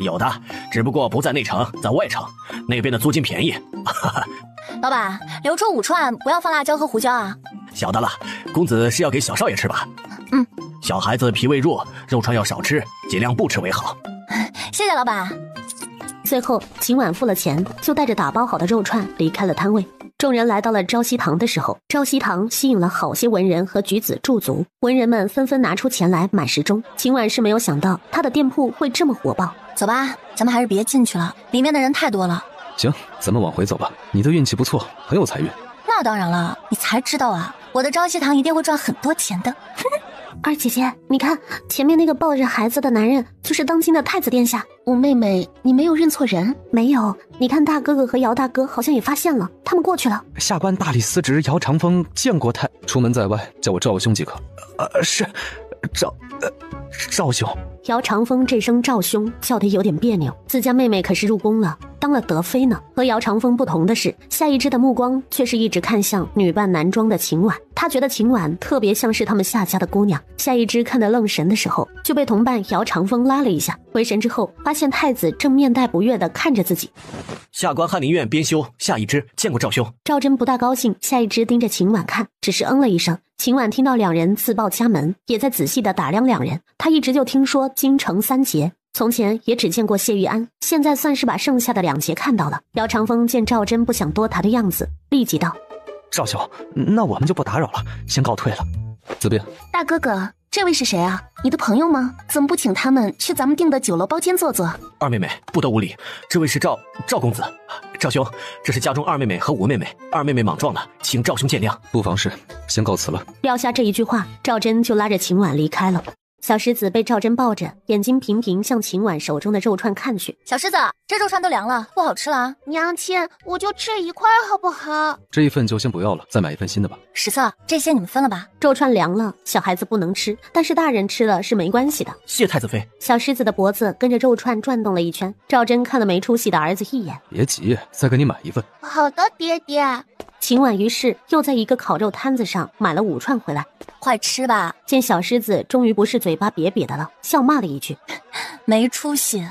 有的，只不过不在内城，在外城，那边的租金便宜。老板，留出5串，不要放辣椒和胡椒啊。晓得了，公子是要给小少爷吃吧？小孩子脾胃弱，肉串要少吃，尽量不吃为好。谢谢老板。最后秦婉付了钱，就带着打包好的肉串离开了摊位。众人来到了昭西堂的时候，昭西堂吸引了好些文人和举子驻足，文人们纷纷拿出钱来买时钟。秦婉是没有想到他的店铺会这么火爆。走吧，咱们还是别进去了，里面的人太多了。行，咱们往回走吧。你的运气不错，很有财运。那当然了，你才知道啊，我的昭西堂一定会赚很多钱的。二姐姐，你看前面那个抱着孩子的男人就是当今的太子殿下。五妹妹，你没有认错人？没有，你看大哥哥和姚大哥好像也发现了，他们过去了。下官大理司职姚长风见过他。出门在外叫我赵兄即可。是赵兄。姚长风这声赵兄叫得有点别扭，自家妹妹可是入宫了，当了德妃呢。和姚长风不同的是，夏一之的目光却是一直看向女扮男装的秦婉，他觉得秦婉特别像是他们夏家的姑娘。夏一之看得愣神的时候，就被同伴姚长风拉了一下，回神之后发现太子正面带不悦地看着自己。下官翰林院编修夏一之见过赵兄。赵真不大高兴，夏一之盯着秦婉看，只是了一声。秦婉听到2人自报家门，也在仔细地打量2人。他一直就听说京城3杰，从前也只见过谢玉安，现在算是把剩下的2杰看到了。姚长风见赵真不想多谈的样子，立即道：赵兄，那我们就不打扰了，先告退了。自便。大哥哥，这位是谁啊？你的朋友吗？怎么不请他们去咱们订的酒楼包间坐坐？二妹妹，不得无礼，这位是赵公子。赵兄，这是家中二妹妹和五妹妹，二妹妹莽撞了，请赵兄见谅。不妨事，先告辞了。撂下这一句话，赵真就拉着秦婉离开了。小狮子被赵真抱着，眼睛频频向秦婉手中的肉串看去。小狮子，这肉串都凉了，不好吃了啊。娘亲，我就吃1块好不好？这一份就先不要了，再买一份新的吧。史策，这些你们分了吧。肉串凉了，小孩子不能吃，但是大人吃了是没关系的。谢太子妃。小狮子的脖子跟着肉串转动了一圈。赵真看了没出息的儿子一眼，别急，再给你买一份。好的，爹爹。秦婉于是又在一个烤肉摊子上买了5串回来。快吃吧。见小狮子终于不是嘴巴瘪瘪的了，笑骂了一句：没出息。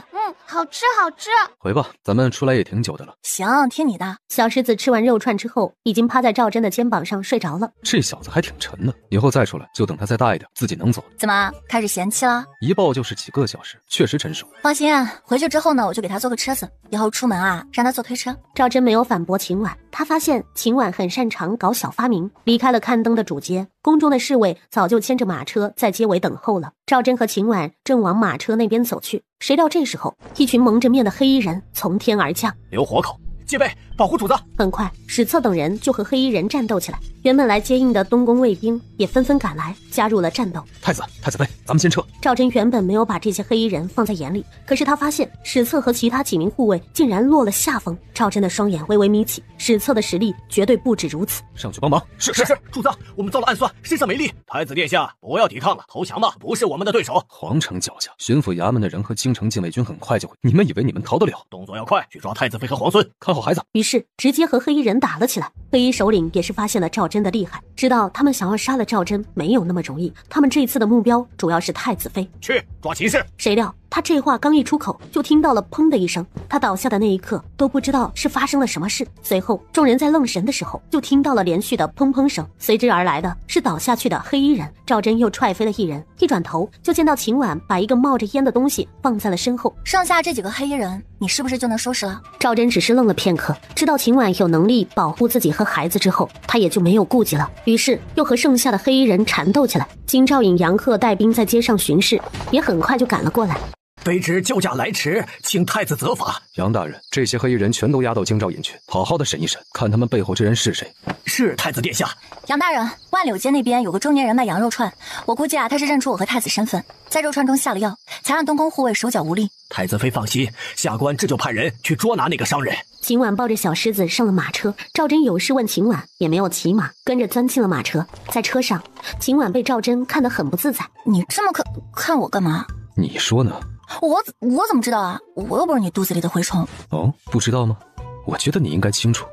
好吃好吃。回吧，咱们出来也挺久的了。行，听你的。小狮子吃完肉串之后，已经趴在赵真的肩膀上睡着了。这小子还挺沉的，以后再出来就等他再大一点，自己能走。怎么开始嫌弃了？一抱就是几个小时，确实成熟。放心啊，回去之后呢，我就给他做个车子，以后出门啊，让他坐推车。赵真没有反驳秦婉，他发现秦婉很擅长搞小发明。离开了看灯的主街，宫中的侍卫早就牵着马车在街尾等候了。赵真和秦婉正往马车那边走去，谁料这时候一群蒙着面的黑衣人从天而降。留活口，戒备，保护主子。很快，史策等人就和黑衣人战斗起来。原本来接应的东宫卫兵也纷纷赶来，加入了战斗。太子妃，咱们先撤。赵真原本没有把这些黑衣人放在眼里，可是他发现史策和其他几名护卫竟然落了下风。赵真的双眼微微眯起，史策的实力绝对不止如此。上去帮忙。是，主子，我们遭了暗算，身上没力。太子殿下，不要抵抗了，投降吧，不是我们的对手。皇城脚下，巡抚衙门的人和京城禁卫军很快就会，你们以为你们逃得了？动作要快，去抓太子妃和皇孙，看好孩子。于是直接和黑衣人打了起来。黑衣首领也是发现了赵真的厉害，知道他们想要杀了赵真没有那么容易，他们这一次的目标主要是太子妃。去抓秦氏。谁料他这话刚一出口，就听到了砰的一声，他倒下的那一刻都不知道是发生了什么事。随后众人在愣神的时候，就听到了连续的砰砰声，随之而来的是倒下去的黑衣人。赵真又踹飞了一人，一转头就见到秦婉把一个冒着烟的东西放在了身后。剩下这几个黑衣人，你是不是就能收拾了？赵真只是愣了片刻，知道秦婉有能力保护自己和孩子之后，他也就没有顾忌了，于是又和剩下的黑衣人缠斗起来。金兆尹、杨鹤带兵在街上巡视，也很快就赶了过来。卑职救驾来迟，请太子责罚。杨大人，这些黑衣人全都押到京兆尹去，好好的审一审，看他们背后这人是谁。是太子殿下。杨大人，万柳街那边有个中年人卖羊肉串，我估计他是认出我和太子身份，在肉串中下了药，才让东宫护卫手脚无力。太子妃放心，下官这就派人去捉拿那个商人。秦婉抱着小狮子上了马车，赵真有事问秦婉，也没有骑马，跟着钻进了马车。在车上，秦婉被赵真看得很不自在。你这么看我干嘛？你说呢？我怎么知道啊？我又不是你肚子里的蛔虫。哦，不知道吗？我觉得你应该清楚。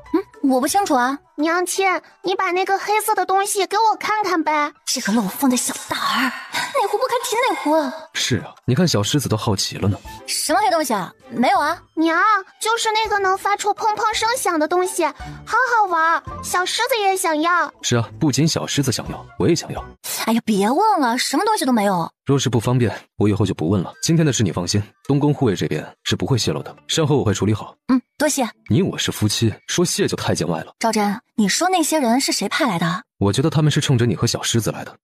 我不清楚啊。娘亲，你把那个黑色的东西给我看看呗。这个漏风的小大儿，哪壶不开提哪壶。是啊，你看小狮子都好奇了呢。什么黑东西啊？没有啊。娘，就是那个能发出砰砰声响的东西，好好玩，小狮子也想要。是啊，不仅小狮子想要，我也想要。哎呀，别问了，什么东西都没有。若是不方便，我以后就不问了。今天的事你放心，东宫护卫这边是不会泄露的，善后我会处理好。多谢。你我是夫妻，说谢就太见外了。赵真，你说那些人是谁派来的？我觉得他们是冲着你和小狮子来的。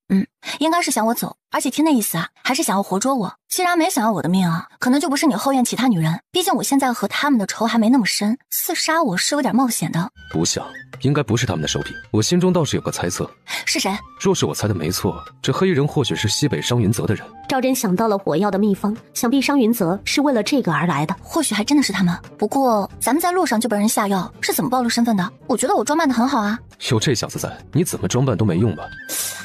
应该是想我走，而且听那意思啊，还是想要活捉我。既然没想要我的命啊，可能就不是你后院其他女人。毕竟我现在和他们的仇还没那么深，刺杀我是有点冒险的。不像，应该不是他们的手笔。我心中倒是有个猜测。是谁？若是我猜的没错，这黑衣人或许是西北商云泽的人。赵真想到了火药的秘方，想必商云泽是为了这个而来的。或许还真的是他们。不过咱们在路上就被人下药，是怎么暴露身份的？我觉得我装扮的很好啊。有这小子在，你怎么装扮都没用吧？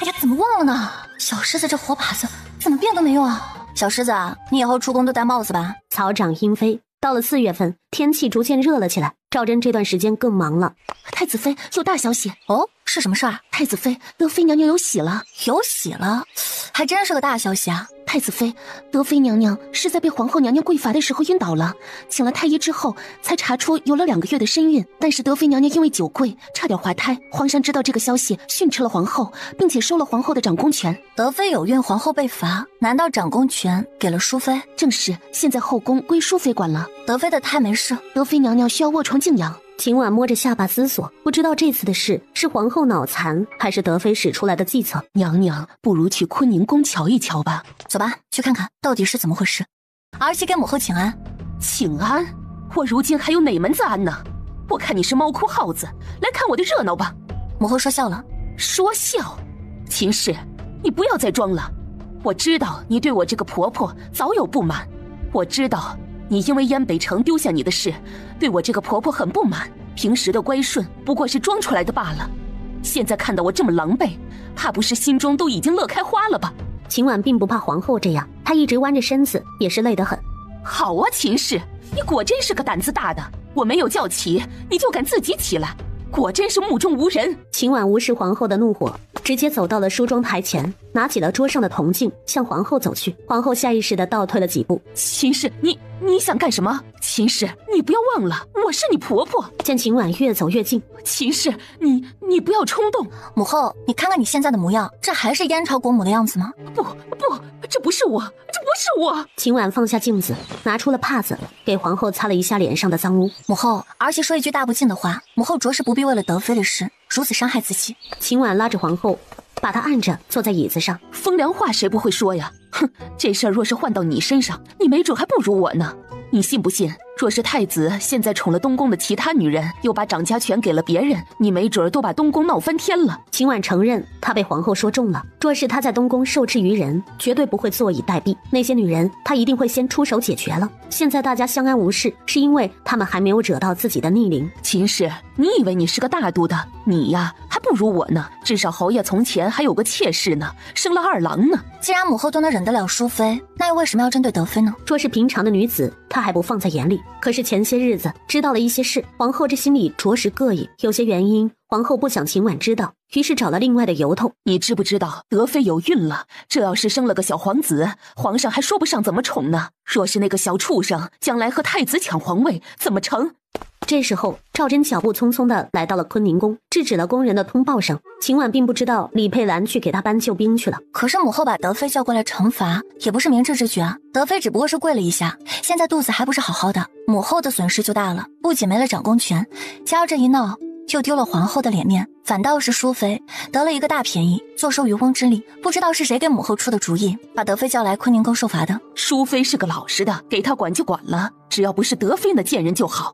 哎呀，怎么忘了呢？小狮子这活靶子怎么变都没用啊！小狮子啊，你以后出宫都戴帽子吧。草长莺飞，到了4月份，天气逐渐热了起来。赵真这段时间更忙了。太子妃有大消息哦，是什么事儿？太子妃德妃娘娘有喜了。有喜了，还真是个大消息啊！太子妃德妃娘娘是在被皇后娘娘跪罚的时候晕倒了，请了太医之后才查出有了2个月的身孕，但是德妃娘娘因为久跪差点怀胎，皇上知道这个消息训斥了皇后，并且收了皇后的掌宫权。德妃有孕，皇后被罚，难道掌宫权给了淑妃？正是，现在后宫归淑妃管了。德妃的胎没事，德妃娘娘需要卧床静养。秦婉摸着下巴思索，不知道这次的事是皇后脑残，还是德妃使出来的计策。娘娘，不如去坤宁宫瞧一瞧吧。走吧，去看看到底是怎么回事。儿媳给母后请安。请安？我如今还有哪门子安呢？我看你是猫哭耗子，来看我的热闹吧。母后说笑了。说笑？秦氏，你不要再装了。我知道你对我这个婆婆早有不满，我知道你因为燕北城丢下你的事，对我这个婆婆很不满，平时的乖顺不过是装出来的罢了。现在看到我这么狼狈，怕不是心中都已经乐开花了吧？秦婉并不怕皇后这样，她一直弯着身子，也是累得很。好啊，秦氏，你果真是个胆子大的，我没有叫起，你就敢自己起来，果真是目中无人。秦婉无视皇后的怒火，直接走到了梳妆台前，拿起了桌上的铜镜，向皇后走去。皇后下意识地倒退了几步。秦氏，你想干什么？秦氏，你不要忘了，我是你婆婆。见秦婉越走越近，秦氏，你不要冲动。母后，你看看你现在的模样，这还是燕朝国母的样子吗？不，这不是我，这不是我。秦婉放下镜子，拿出了帕子，给皇后擦了一下脸上的脏污。母后，儿媳说一句大不敬的话，母后着实不必为了德妃的事如此伤害自己。秦婉拉着皇后，把她按着坐在椅子上。风凉话谁不会说呀？哼，这事儿若是换到你身上，你没准还不如我呢。你信不信若是太子现在宠了东宫的其他女人，又把掌家权给了别人，你没准都把东宫闹翻天了。秦婉承认她被皇后说中了，若是她在东宫受制于人，绝对不会坐以待毙，那些女人她一定会先出手解决了。现在大家相安无事，是因为他们还没有惹到自己的逆鳞。秦氏，你以为你是个大度的？你呀，还不如我呢，至少侯爷从前还有个妾室呢，生了2郎呢。既然母后都能忍得了淑妃，那又为什么要针对德妃呢？若是平常的女子，她还不放在眼里，可是前些日子知道了一些事，皇后这心里着实膈应。有些原因皇后不想秦婉知道，于是找了另外的由头。你知不知道德妃有孕了？这要是生了个小皇子，皇上还说不上怎么宠呢。若是那个小畜生将来和太子抢皇位，怎么成？这时候赵祯脚步匆匆地来到了坤宁宫，制止了宫人的通报声。秦婉并不知道李佩兰去给他搬救兵去了。可是母后把德妃叫过来惩罚，也不是明智之举啊。德妃只不过是跪了一下，现在肚子还不是好好的，母后的损失就大了，不仅没了掌宫权，加上这一闹又丢了皇后的脸面，反倒是淑妃得了一个大便宜，坐收渔翁之利。不知道是谁给母后出的主意，把德妃叫来坤宁宫受罚的。淑妃是个老实的，给她管就管了，只要不是德妃那贱人就好。